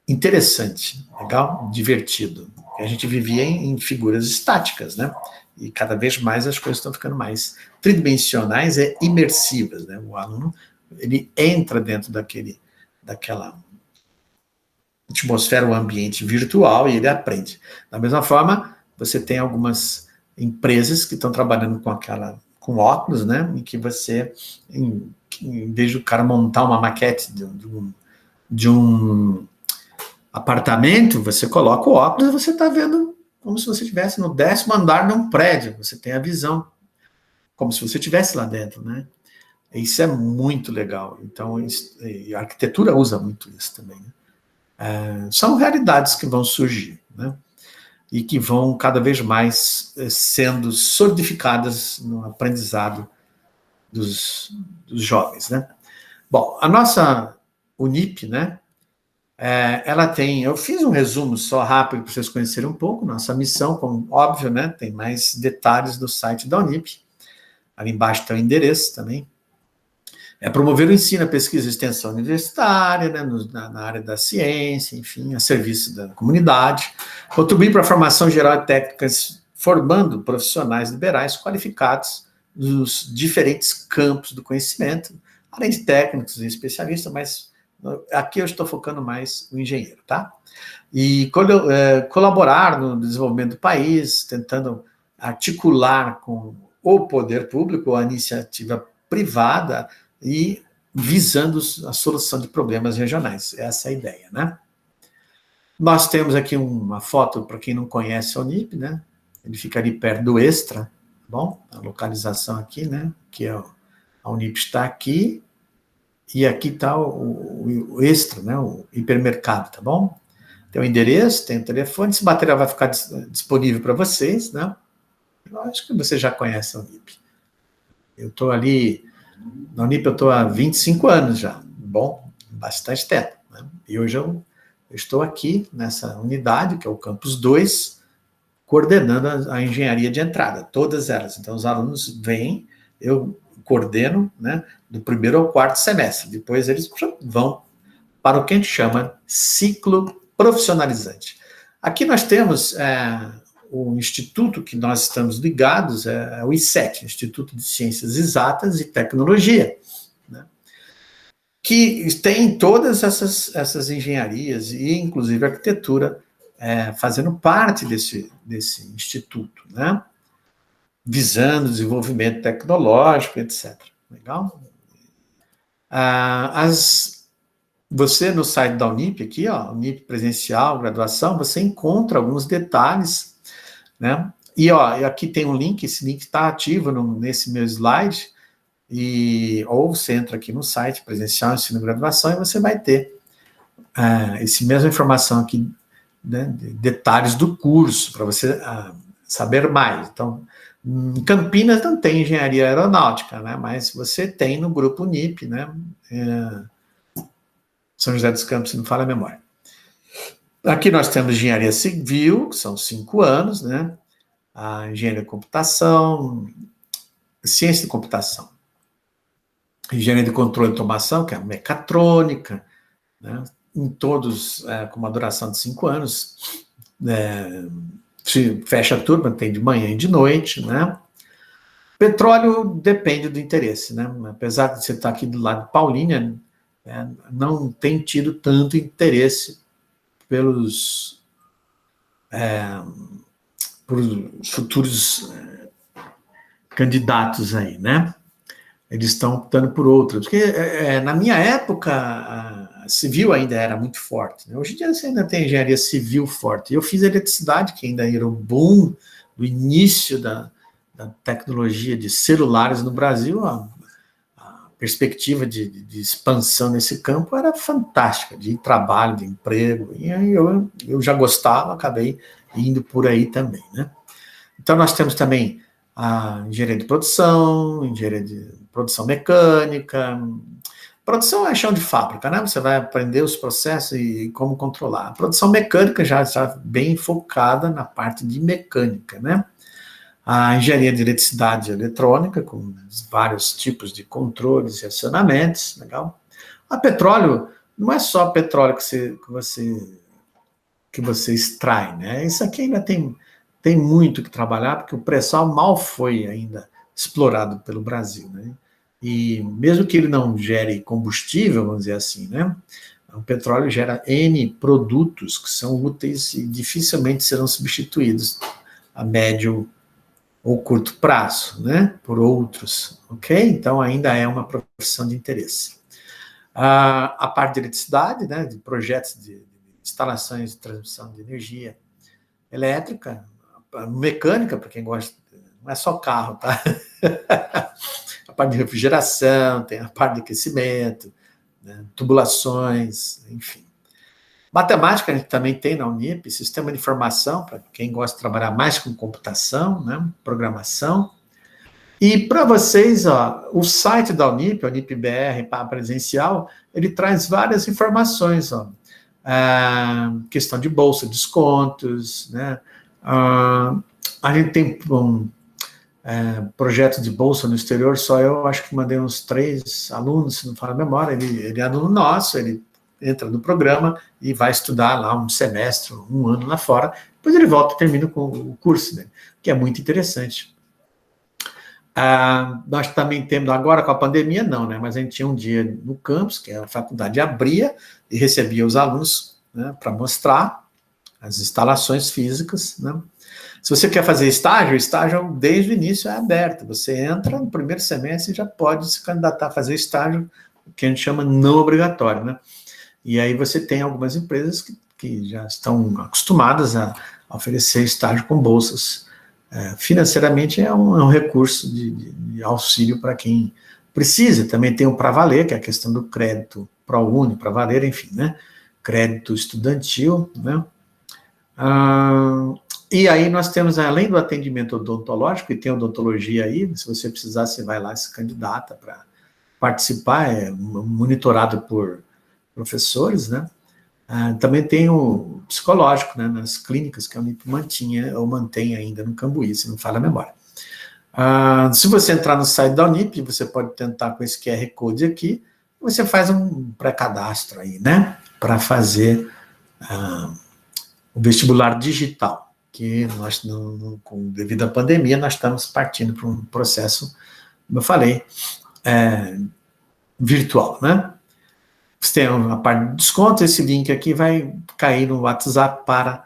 interessante, legal, divertido. A gente vivia em figuras estáticas, né? E cada vez mais as coisas estão ficando mais tridimensionais e imersivas, né? O aluno, ele entra dentro daquela atmosfera, o ambiente virtual, e ele aprende. Da mesma forma, você tem algumas empresas que estão trabalhando com óculos, né? Em que você, em vez do cara montar uma maquete de um apartamento, você coloca o óculos e você está vendo como se você estivesse no 10º andar de um prédio. Você tem a visão, como se você estivesse lá dentro, né? Isso é muito legal. Então, a arquitetura usa muito isso também, né? São realidades que vão surgir, né? E que vão cada vez mais sendo solidificadas no aprendizado dos jovens, né? Bom, a nossa Unip, né? Ela tem, eu fiz um resumo só rápido para vocês conhecerem um pouco nossa missão, como óbvio, né? Tem mais detalhes no site da Unip. Ali embaixo tem o endereço também. É promover o ensino, a pesquisa e extensão universitária, né, na área da ciência, enfim, a serviço da comunidade, contribuir para a formação geral e técnicas, formando profissionais liberais qualificados nos diferentes campos do conhecimento, além de técnicos e especialistas, mas aqui eu estou focando mais no engenheiro, tá? E colaborar no desenvolvimento do país, tentando articular com o poder público, a iniciativa privada, e visando a solução de problemas regionais. Essa é a ideia, né? Nós temos aqui uma foto, para quem não conhece a Unip, né? Ele fica ali perto do Extra, tá bom? A localização aqui, né? Que a Unip está aqui, e aqui está o Extra, né? O hipermercado, tá bom? Tem o endereço, tem o telefone, esse material vai ficar disponível para vocês, né? Eu acho que você já conhece a Unip. Eu estou ali, na Unip eu estou há 25 anos já, bom, bastante tempo, né? E hoje eu estou aqui nessa unidade, que é o Campus 2, coordenando a engenharia de entrada, todas elas. Então, os alunos vêm, eu coordeno, né, do 1º ao 4º semestre, depois eles vão para o que a gente chama ciclo profissionalizante. Aqui nós temos o instituto que nós estamos ligados, é o ICET, Instituto de Ciências Exatas e Tecnologia, né, que tem todas essas engenharias e, inclusive, arquitetura fazendo parte desse instituto, né, visando desenvolvimento tecnológico, etc. Legal? As você no site da Unip aqui, ó, Unip presencial, graduação, você encontra alguns detalhes, né? E ó, aqui tem um link, esse link está ativo nesse meu slide, ou você entra aqui no site presencial, ensino graduação, e você vai ter essa mesma informação aqui, né, detalhes do curso, para você saber mais. Então, em Campinas não tem engenharia aeronáutica, né, mas você tem no grupo Unip, né, São José dos Campos, se não falha a memória. Aqui nós temos engenharia civil, que são 5 anos, né, a engenharia de computação, ciência de computação, engenharia de controle e automação, que é a mecatrônica, né, em todos com uma duração de 5 anos, se fecha a turma, tem de manhã e de noite, né? Petróleo depende do interesse, né? Apesar de você estar aqui do lado de Paulínia, não tem tido tanto interesse pelos futuros candidatos aí, né? Eles estão optando por outros. Porque na minha época, a civil ainda era muito forte, né? Hoje em dia você ainda tem engenharia civil forte. Eu fiz eletricidade, que ainda era o boom do início da tecnologia de celulares no Brasil. A perspectiva de expansão nesse campo era fantástica, de trabalho, de emprego. E aí eu já gostava, acabei indo por aí também, né? Então nós temos também a engenharia de produção, engenharia de produção mecânica. Produção é chão de fábrica, né? Você vai aprender os processos e como controlar. A produção mecânica já está bem focada na parte de mecânica, né? A engenharia de eletricidade e eletrônica, com vários tipos de controles e acionamentos, legal. A petróleo, não é só petróleo que você extrai, né? Isso aqui ainda tem muito que trabalhar, porque o pré-sal mal foi ainda explorado pelo Brasil, né? E mesmo que ele não gere combustível, vamos dizer assim, né? O petróleo gera N produtos que são úteis e dificilmente serão substituídos a médio ou curto prazo, né? Por outros, ok? Então ainda é uma profissão de interesse. A parte de eletricidade, né? De projetos de instalações de transmissão de energia elétrica, mecânica, para quem gosta, não é só carro, tá? A parte de refrigeração, tem a parte de aquecimento, né, tubulações, enfim. Matemática a gente também tem na Unip, sistema de informação, para quem gosta de trabalhar mais com computação, né, programação. E para vocês, ó, o site da Unip, a Unip BR para presencial, ele traz várias informações, ó. Questão de bolsa, descontos, né? A gente tem projeto de bolsa no exterior, só eu acho que mandei uns 3 alunos, se não falo a memória, ele é aluno nosso, ele entra no programa e vai estudar lá um semestre, um ano lá fora, depois ele volta e termina com o curso dele, que é muito interessante. Nós também temos, agora com a pandemia não, né, mas a gente tinha um dia no campus, que a faculdade abria e recebia os alunos, né, para mostrar as instalações físicas, né. Se você quer fazer estágio, o estágio desde o início é aberto, você entra no primeiro semestre e já pode se candidatar a fazer estágio, que a gente chama não obrigatório, né, e aí você tem algumas empresas que já estão acostumadas a oferecer estágio com bolsas. Financeiramente é um recurso de auxílio para quem precisa. Também tem o Pra Valer, que é a questão do crédito ProUni, Pra Valer, enfim, né? Crédito estudantil, né? E aí nós temos, além do atendimento odontológico, e tem odontologia aí, se você precisar, você vai lá e se candidata para participar, é monitorado por professores, né? Também tem o psicológico, né, nas clínicas que a Unip mantinha ou mantém ainda no Cambuí, se não falha a memória. Se você entrar no site da Unip, você pode tentar com esse QR Code aqui, você faz um pré-cadastro aí, né, para fazer o vestibular digital, que nós, devido à pandemia, nós estamos partindo para um processo, como eu falei, virtual, né. Você tem a parte de desconto, esse link aqui vai cair no WhatsApp para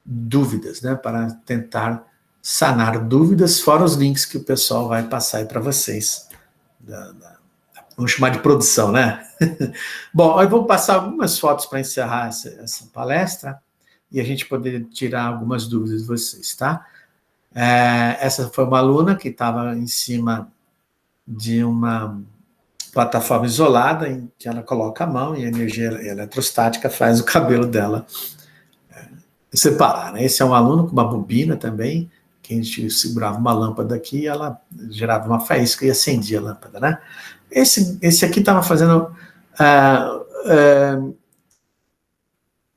dúvidas, né? Para tentar sanar dúvidas, fora os links que o pessoal vai passar aí para vocês, da Vamos chamar de produção, né? Bom, eu vou passar algumas fotos para encerrar essa palestra e a gente poder tirar algumas dúvidas de vocês, tá? Essa foi uma aluna que estava em cima de uma plataforma isolada em que ela coloca a mão e a energia eletrostática faz o cabelo dela separar, né? Esse é um aluno com uma bobina também, que a gente segurava uma lâmpada aqui e ela gerava uma faísca e acendia a lâmpada, né? Esse aqui estava fazendo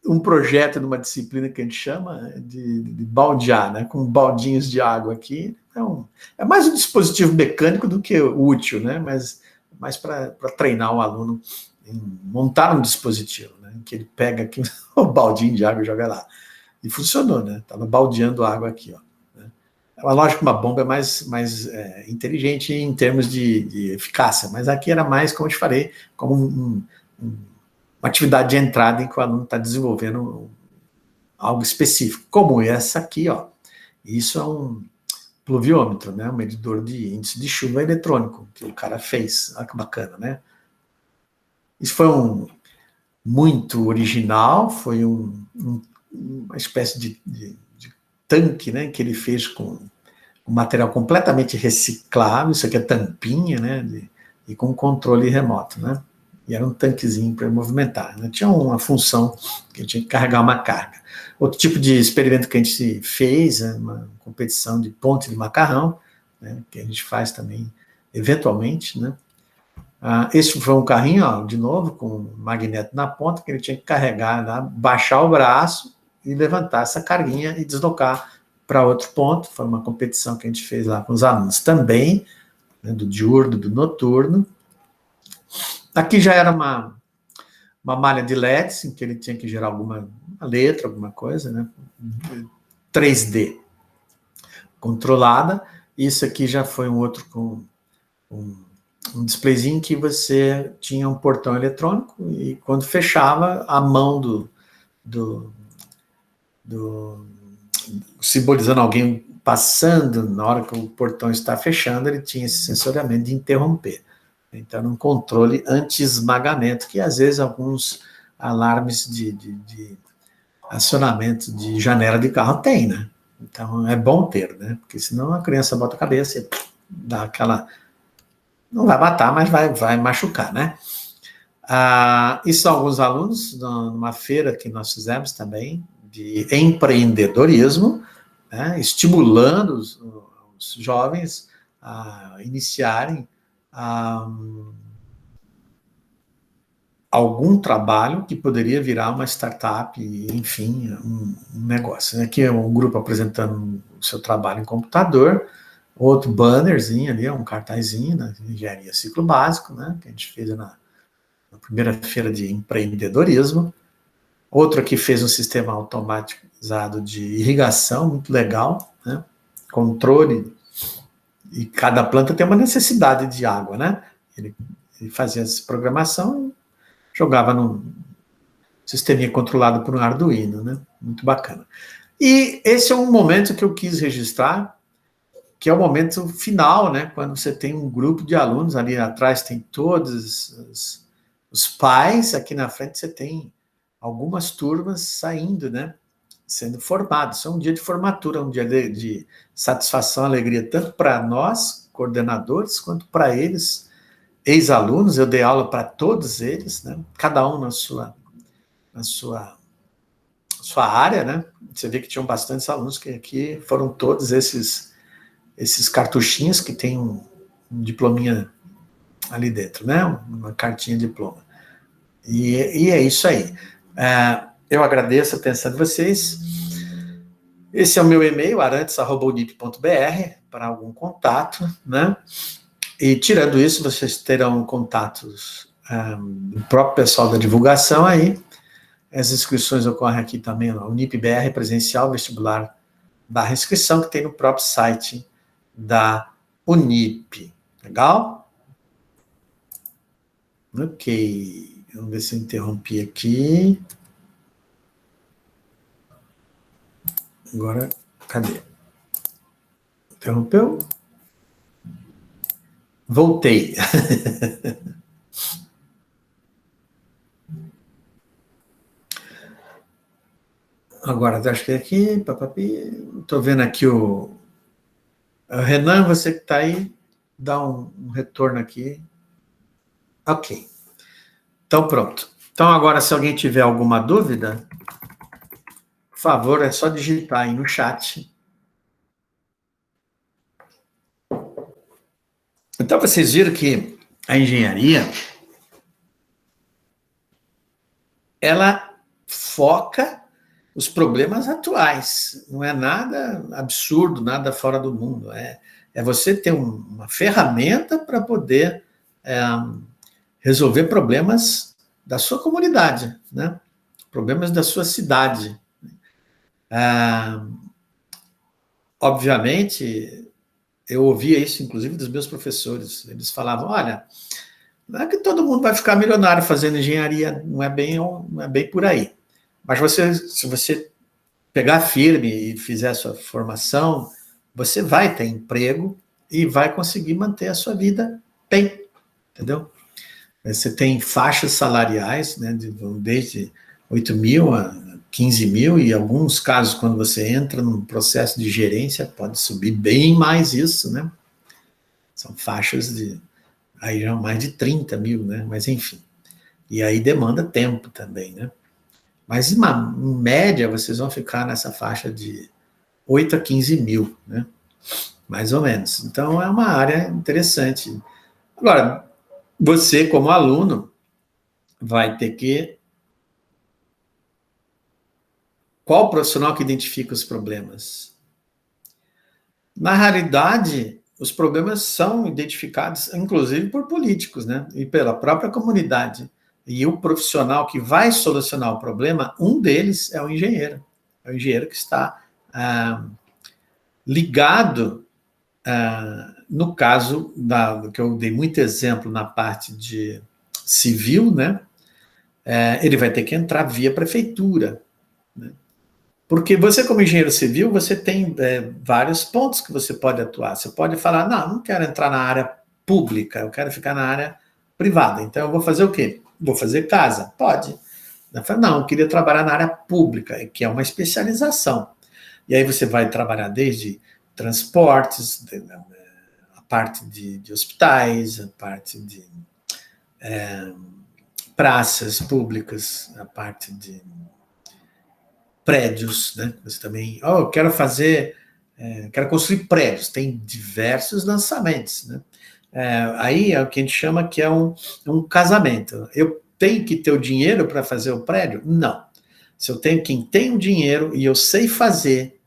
um projeto de uma disciplina que a gente chama de baldear, né? Com baldinhos de água aqui. Então, é mais um dispositivo mecânico do que útil, né? Mas mais para treinar o aluno em montar um dispositivo, né? Que ele pega aqui o baldinho de água e joga lá. E funcionou, né? Estava baldeando água aqui, ó. É lógico que uma bomba é mais inteligente em termos de eficácia, mas aqui era mais, como eu te falei, como uma atividade de entrada em que o aluno está desenvolvendo algo específico, como essa aqui, ó. Isso é um pluviômetro, né? Um medidor de índice de chuva eletrônico que o cara fez. Olha que bacana, né? Isso foi muito original, foi uma espécie de tanque, né? Que ele fez com um material completamente reciclável, isso aqui é tampinha, né? E com controle remoto, né? E era um tanquezinho para movimentar, né? Tinha uma função que tinha que carregar uma carga. Outro tipo de experimento que a gente fez, uma competição de ponte de macarrão, né? Que a gente faz também eventualmente, né? Esse foi um carrinho, ó, de novo, com um magneto na ponta, que ele tinha que carregar, né? Baixar o braço e levantar essa carguinha e deslocar para outro ponto. Foi uma competição que a gente fez lá com os alunos também, né? Do diurno, do noturno. Aqui já era uma malha de LEDs, em que ele tinha que gerar alguma letra, alguma coisa, né? 3D controlada. Isso aqui já foi um outro com um displayzinho que você tinha um portão eletrônico e quando fechava, a mão do simbolizando alguém passando, na hora que o portão está fechando, ele tinha esse sensoriamento de interromper. Então, um controle anti-esmagamento, que às vezes alguns alarmes de acionamento de janela de carro tem, né? Então, é bom ter, né? Porque senão a criança bota a cabeça e dá aquela... Não vai matar, mas vai machucar, né? Isso são alguns alunos numa feira que nós fizemos também, de empreendedorismo, né? Estimulando os jovens a iniciarem algum trabalho que poderia virar uma startup, enfim, um negócio. Aqui é um grupo apresentando o seu trabalho em computador, outro bannerzinho ali, um cartazinho da engenharia ciclo básico, né, que a gente fez na primeira feira de empreendedorismo. Outro aqui fez um sistema automatizado de irrigação, muito legal, né, controle, e cada planta tem uma necessidade de água, né, ele fazia essa programação, jogava num sisteminha controlado por um Arduino, né? Muito bacana. E esse é um momento que eu quis registrar, que é o momento final, né? Quando você tem um grupo de alunos, ali atrás tem todos os pais, aqui na frente você tem algumas turmas saindo, né? Sendo formados. É um dia de formatura, um dia de satisfação, alegria, tanto para nós, coordenadores, quanto para eles, ex-alunos. Eu dei aula para todos eles, né? Cada um na sua área, né? Você vê que tinham bastantes alunos que aqui foram todos esses cartuchinhos que tem um diplominha ali dentro, né? Uma cartinha de diploma. E é isso aí. Eu agradeço a atenção de vocês. Esse é o meu e-mail, arantes@unip.br, para algum contato, né? E tirando isso, vocês terão contatos do próprio pessoal da divulgação aí. As inscrições ocorrem aqui também na UnipBR presencial, vestibular / inscrição, que tem no próprio site da Unip. Legal? Ok. Vamos ver se eu interrompi aqui. Agora, cadê? Interrompeu? Voltei. Agora, acho que aqui, estou vendo aqui o Renan, você que está aí, dá um retorno aqui. Ok. Então, pronto. Então, agora, se alguém tiver alguma dúvida, por favor, é só digitar aí no chat. Então, vocês viram que a engenharia, ela foca os problemas atuais. Não é nada absurdo, nada fora do mundo. É você ter uma ferramenta para poder resolver problemas da sua comunidade, né? Problemas da sua cidade. Obviamente, eu ouvia isso, inclusive, dos meus professores. Eles falavam, olha, não é que todo mundo vai ficar milionário fazendo engenharia, não é bem por aí. Mas se você pegar firme e fizer a sua formação, você vai ter emprego e vai conseguir manter a sua vida bem, entendeu? Você tem faixas salariais, né, desde 8 mil a 15 mil, e em alguns casos, quando você entra num processo de gerência, pode subir bem mais isso, né? São faixas aí já mais de 30 mil, né? Mas enfim. E aí demanda tempo também, né? Mas em média, vocês vão ficar nessa faixa de 8 a 15 mil, né? Mais ou menos. Então, é uma área interessante. Agora, você, como aluno, vai ter que... Qual o profissional que identifica os problemas? Na realidade, os problemas são identificados, inclusive, por políticos, né? E pela própria comunidade. E o profissional que vai solucionar o problema, um deles é o engenheiro. É o engenheiro que está ligado, no caso, que eu dei muito exemplo na parte de civil, né? Ele vai ter que entrar via prefeitura, né? Porque você, como engenheiro civil, você tem vários pontos que você pode atuar. Você pode falar, não quero entrar na área pública, eu quero ficar na área privada. Então, eu vou fazer o quê? Vou fazer casa? Pode. Eu falo, não, eu queria trabalhar na área pública, que é uma especialização. E aí você vai trabalhar desde transportes, a parte de hospitais, a parte de praças públicas, a parte de prédios, né? Você também, eu quero quero construir prédios, tem diversos lançamentos, né? Aí é o que a gente chama que é um casamento. Eu tenho que ter o dinheiro para fazer o prédio? Não. Se eu tenho quem tem o dinheiro e eu sei fazer,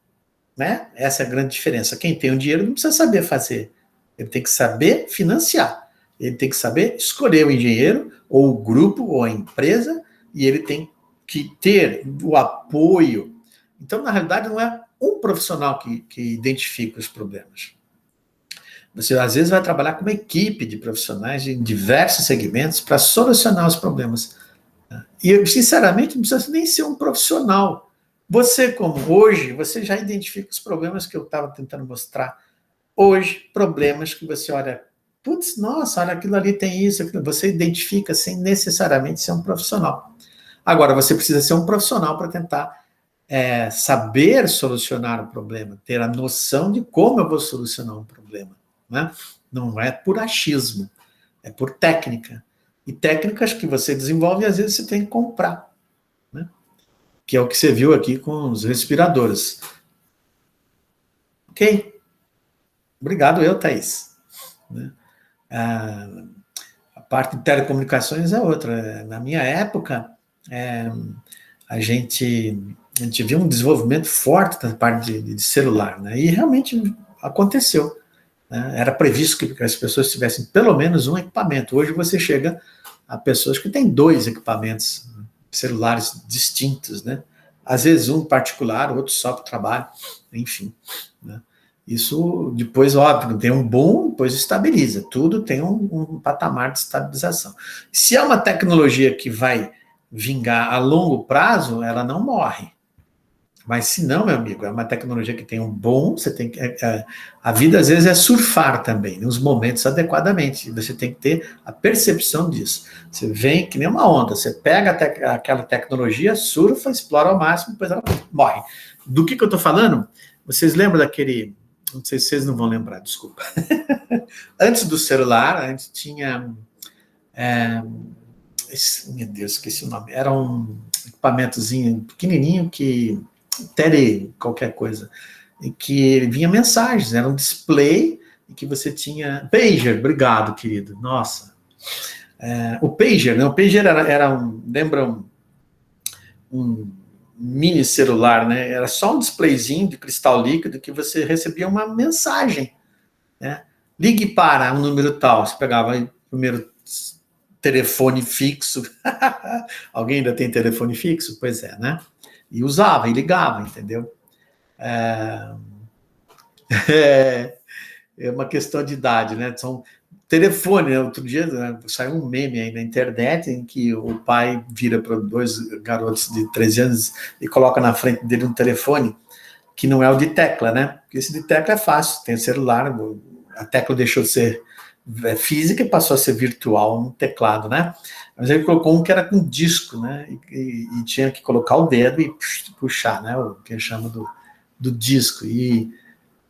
né? Essa é a grande diferença. Quem tem o dinheiro não precisa saber fazer, ele tem que saber financiar, ele tem que saber escolher o engenheiro, ou o grupo, ou a empresa, e ele tem que ter o apoio. Então, na realidade, não é um profissional que identifica os problemas. Você, às vezes, vai trabalhar com uma equipe de profissionais em diversos segmentos para solucionar os problemas. E, sinceramente, não precisa nem ser um profissional. Você, como hoje, você já identifica os problemas que eu estava tentando mostrar. Hoje, problemas que você olha, putz, nossa, olha, aquilo ali tem isso, aquilo. Você identifica sem necessariamente ser um profissional. Agora, você precisa ser um profissional para tentar saber solucionar o problema, ter a noção de como eu vou solucionar um problema, né? Não é por achismo, é por técnica. E técnicas que você desenvolve, às vezes você tem que comprar, né? Que é o que você viu aqui com os respiradores. Ok? Obrigado eu, Thaís. Né? A parte de telecomunicações é outra. Na minha época, a gente viu um desenvolvimento forte na parte de celular, né? E realmente aconteceu, né? Era previsto que as pessoas tivessem pelo menos um equipamento. Hoje você chega a pessoas que têm 2 equipamentos celulares distintos, né? Às vezes um particular, outro só para o trabalho, enfim, né? Isso depois, óbvio, tem um boom, depois estabiliza. Tudo tem um patamar de estabilização. Se é uma tecnologia que vai vingar a longo prazo, ela não morre. Mas se não, meu amigo, é uma tecnologia que tem um bom, você tem que. A vida às vezes é surfar também, nos momentos adequadamente. Você tem que ter a percepção disso. Você vem que nem uma onda, você pega aquela tecnologia, surfa, explora ao máximo, depois ela morre. Do que eu estou falando? Vocês lembram daquele. Não sei se vocês não vão lembrar, desculpa. Antes do celular, antes tinha. Meu Deus, esqueci o nome. Era um equipamentozinho pequenininho que qualquer coisa, em que vinha mensagens, era um display em que você tinha pager, obrigado, querido. Nossa, o pager, né? O pager era lembra um mini celular, né? Era só um displayzinho de cristal líquido que você recebia uma mensagem, né? Ligue para um número tal. Você pegava o número telefone fixo. Alguém ainda tem telefone fixo? Pois é, né? E usava, e ligava, entendeu? É uma questão de idade, né? São telefone, né? Outro dia, né, saiu um meme aí na internet em que o pai vira para dois garotos de 13 anos e coloca na frente dele um telefone que não é o de tecla, né? Porque esse de tecla é fácil, tem celular, a tecla deixou de ser física e passou a ser virtual no teclado, né? Mas ele colocou um que era com disco, né? E tinha que colocar o dedo e puxar, né? O que chama do disco. E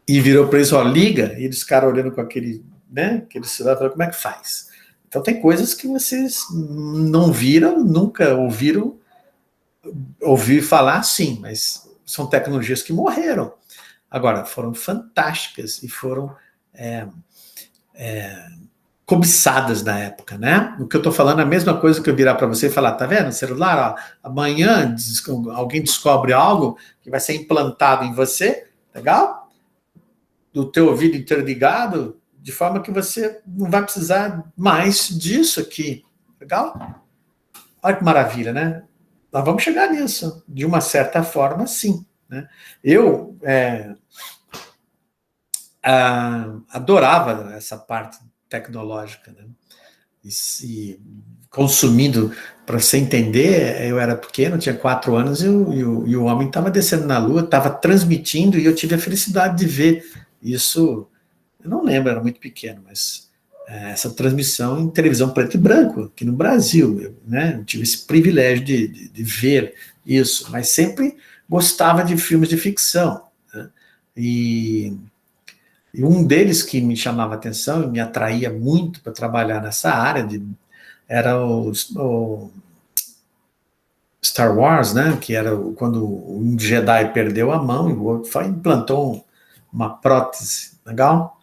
virou para eles, ó, liga, e eles ficaram olhando com aquele, né? Aquele celular, falando, como é que faz? Então tem coisas que vocês não viram, nunca ouvi falar, sim, mas são tecnologias que morreram. Agora, foram fantásticas e foram cobiçadas na época, né? O que eu tô falando é a mesma coisa que eu virar para você e falar, tá vendo? Celular, ó, amanhã alguém descobre algo que vai ser implantado em você, legal? Do teu ouvido interligado, de forma que você não vai precisar mais disso aqui, legal? Olha que maravilha, né? Nós vamos chegar nisso, de uma certa forma, sim. Né? Eu adorava essa parte tecnológica, né? E consumindo, para você entender, eu era pequeno, tinha 4 anos, e o homem estava descendo na Lua, estava transmitindo, e eu tive a felicidade de ver isso. Eu não lembro, era muito pequeno, mas essa transmissão em televisão preto e branco, aqui no Brasil, né? Eu tive esse privilégio de ver isso, mas sempre gostava de filmes de ficção, né? E um deles que me chamava atenção e me atraía muito para trabalhar nessa área era o Star Wars, né? Que era quando um Jedi perdeu a mão e o outro implantou uma prótese, legal?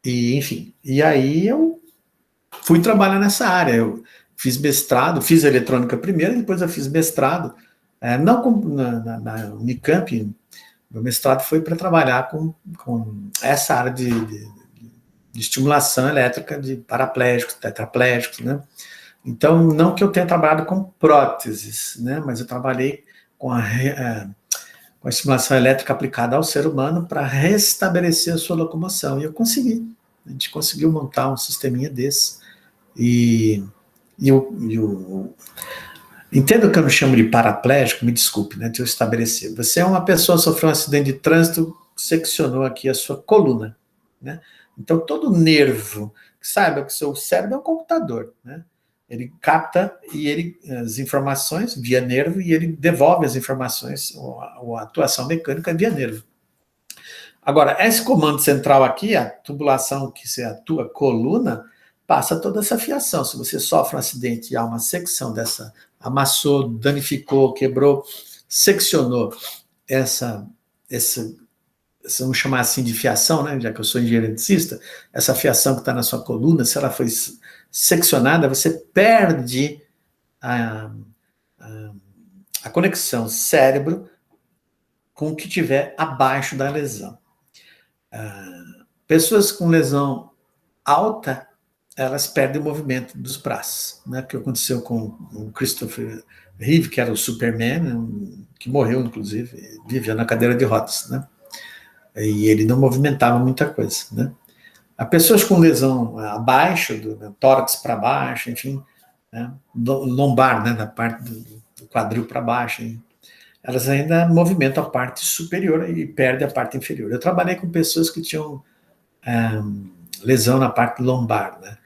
E, enfim, e aí eu fui trabalhar nessa área. Eu fiz mestrado, fiz eletrônica primeiro, depois eu fiz mestrado, não na Unicamp. Meu mestrado foi para trabalhar com essa área de estimulação elétrica de paraplégicos, tetraplégicos, né? Então, não que eu tenha trabalhado com próteses, né? Mas eu trabalhei com com a estimulação elétrica aplicada ao ser humano para restabelecer a sua locomoção. E eu consegui. A gente conseguiu montar um sisteminha desse. Entendo que eu não chamo de paraplégico, me desculpe, né? Deixa eu estabelecer. Você é uma pessoa que sofreu um acidente de trânsito, seccionou aqui a sua coluna, né? Então, todo nervo, saiba que o seu cérebro é um computador, né? Ele capta as informações via nervo e ele devolve as informações, ou a atuação mecânica via nervo. Agora, esse comando central aqui, a tubulação que se atua coluna, passa toda essa fiação. Se você sofre um acidente e há uma secção dessa, amassou, danificou, quebrou, seccionou vamos chamar assim de fiação, né? Já que eu sou engenheiro eletricista, essa fiação que está na sua coluna, se ela foi seccionada, você perde a conexão cérebro com o que tiver abaixo da lesão. Pessoas com lesão alta, elas perdem o movimento dos braços, né? O que aconteceu com o Christopher Reeve, que era o Superman, né? Que morreu, inclusive, vivia na cadeira de rodas, né? E ele não movimentava muita coisa, né? As pessoas com lesão abaixo, do tórax para baixo, enfim, né? Lombar, né? Da parte do quadril para baixo, hein? elas ainda movimentam a parte superior e perdem a parte inferior. Eu trabalhei com pessoas que tinham lesão na parte lombar, né?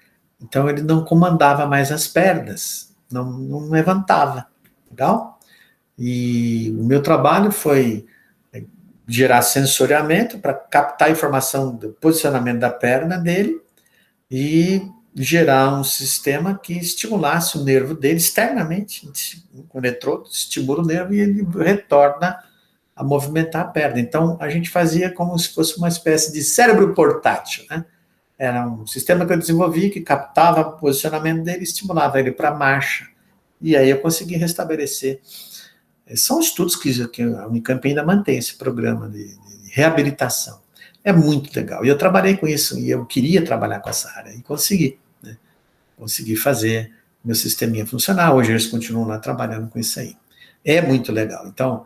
Então ele não comandava mais as pernas, não levantava, legal? E o meu trabalho foi gerar sensoriamento para captar a informação do posicionamento da perna dele e gerar um sistema que estimulasse o nervo dele externamente, o eletrodo estimula o nervo e ele retorna a movimentar a perna. Então, a gente fazia como se fosse uma espécie de cérebro portátil, né? Era um sistema que eu desenvolvi que captava o posicionamento dele e estimulava ele para marcha. E aí eu consegui restabelecer. São estudos que a Unicamp ainda mantém esse programa de reabilitação. É muito legal. E eu trabalhei com isso, e eu queria trabalhar com essa área, e consegui. Né? Consegui fazer meu sisteminha funcionar. Hoje eles continuam lá trabalhando com isso aí. É muito legal. Então,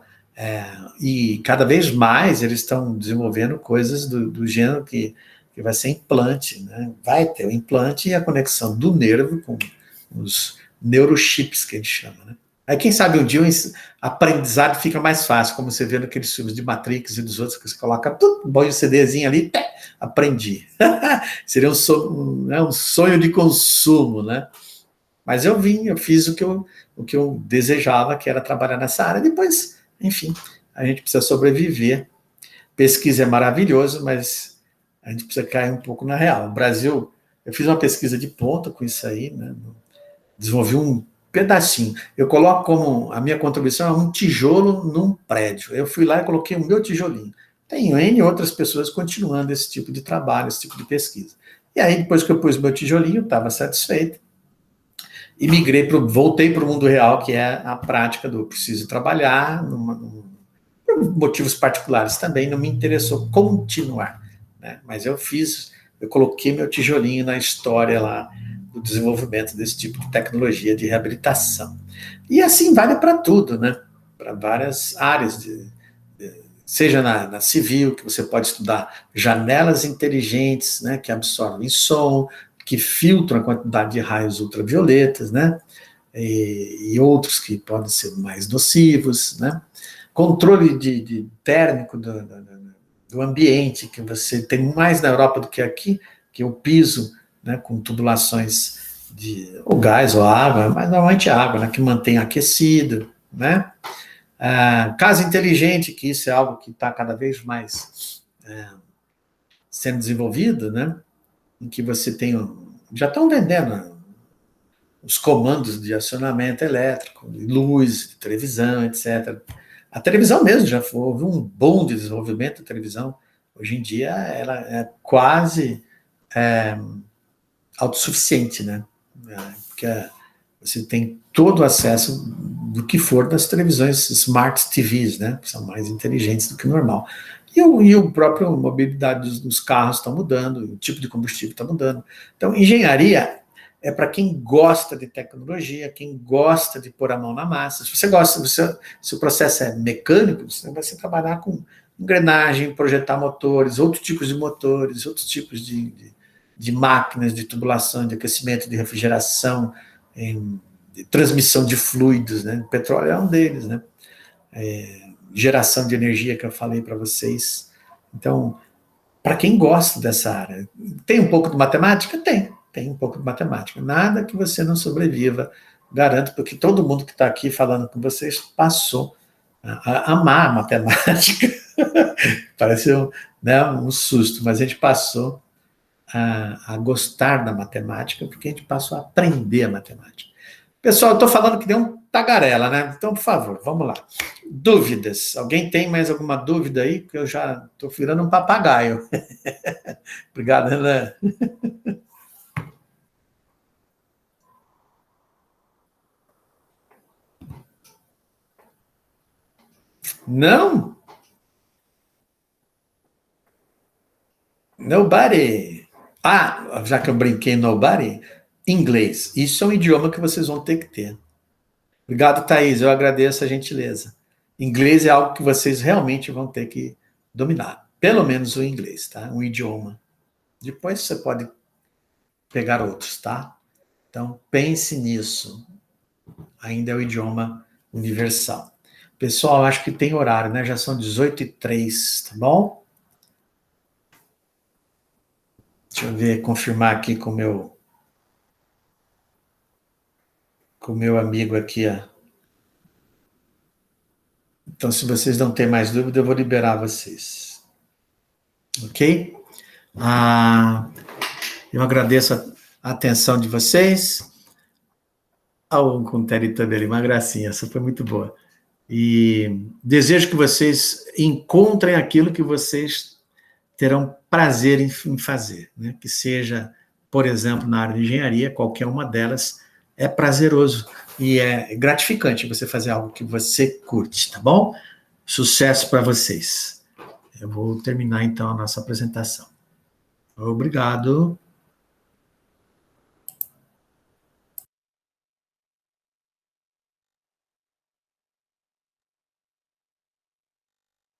e cada vez mais eles estão desenvolvendo coisas do gênero que vai ser implante, né? Vai ter o implante e a conexão do nervo com os neurochips que a gente chama, né? Aí, quem sabe um dia o aprendizado fica mais fácil, como você vê naqueles filmes de Matrix e dos outros, que você coloca tudo, põe um CDzinho ali, aprendi. Seria um sonho de consumo, né? Mas eu fiz o que eu desejava, que era trabalhar nessa área. Depois, enfim, a gente precisa sobreviver. Pesquisa é maravilhoso, mas a gente precisa cair um pouco na real. O Brasil, eu fiz uma pesquisa de ponta com isso aí, né? Desenvolvi um pedacinho. Eu coloco como a minha contribuição é um tijolo num prédio. Eu fui lá e coloquei o meu tijolinho. Tem N outras pessoas continuando esse tipo de trabalho, esse tipo de pesquisa. E aí, depois que eu pus meu tijolinho, estava satisfeito. E voltei para o mundo real, que é a prática do preciso trabalhar, por motivos particulares também, não me interessou continuar. Né? Mas eu coloquei meu tijolinho na história lá do desenvolvimento desse tipo de tecnologia de reabilitação. E assim vale para tudo, né? Para várias áreas, seja na civil, que você pode estudar janelas inteligentes, né, que absorvem som, que filtram a quantidade de raios ultravioletas, né? E outros que podem ser mais nocivos, né? Controle de térmico do ambiente, que você tem mais na Europa do que aqui, que é o piso, né, com tubulações de ou gás ou água, mas normalmente água, né, que mantém aquecido, né? Casa inteligente, que isso é algo que está cada vez mais sendo desenvolvido, né? Em que você tem, já estão vendendo os comandos de acionamento elétrico, de luz, de televisão, etc. A televisão mesmo já houve um bom desenvolvimento da televisão. Hoje em dia ela é quase autossuficiente, né? Porque você tem todo o acesso do que for das televisões smart TVs, né? Que são mais inteligentes do que o normal. E o próprio mobilidade dos carros está mudando, o tipo de combustível está mudando. Então, engenharia é para quem gosta de tecnologia, quem gosta de pôr a mão na massa. Se você gosta, se o processo é mecânico, você vai trabalhar com engrenagem, projetar motores, outros tipos de motores, outros tipos de máquinas de tubulação, de aquecimento, de refrigeração, de transmissão de fluidos, né? O petróleo é um deles, né? Geração de energia que eu falei para vocês. Então, para quem gosta dessa área, tem um pouco de matemática? Tem um pouco de matemática. Nada que você não sobreviva, garanto, porque todo mundo que está aqui falando com vocês passou a amar a matemática. Parece um susto, mas a gente passou a gostar da matemática, porque a gente passou a aprender a matemática. Pessoal, eu estou falando que deu um tagarela, né? Então, por favor, vamos lá. Dúvidas? Alguém tem mais alguma dúvida aí? Porque eu já estou virando um papagaio. Obrigado, Renan. Não? Nobody. Já que eu brinquei nobody, inglês. Isso é um idioma que vocês vão ter que ter. Obrigado, Thaís. Eu agradeço a gentileza. Inglês é algo que vocês realmente vão ter que dominar. Pelo menos o inglês, tá? Um idioma. Depois você pode pegar outros, tá? Então, pense nisso. Ainda é o idioma universal. Pessoal, acho que tem horário, né? Já são 18h03, tá bom? Deixa eu ver, confirmar aqui com o meu amigo aqui, ó. Então, se vocês não têm mais dúvida, eu vou liberar vocês. Ok? Eu agradeço a atenção de vocês. Com o Terry também, uma gracinha, essa foi muito boa. E desejo que vocês encontrem aquilo que vocês terão prazer em fazer, né? Que seja, por exemplo, na área de engenharia, qualquer uma delas é prazeroso e é gratificante você fazer algo que você curte, tá bom? Sucesso para vocês. Eu vou terminar então a nossa apresentação. Obrigado.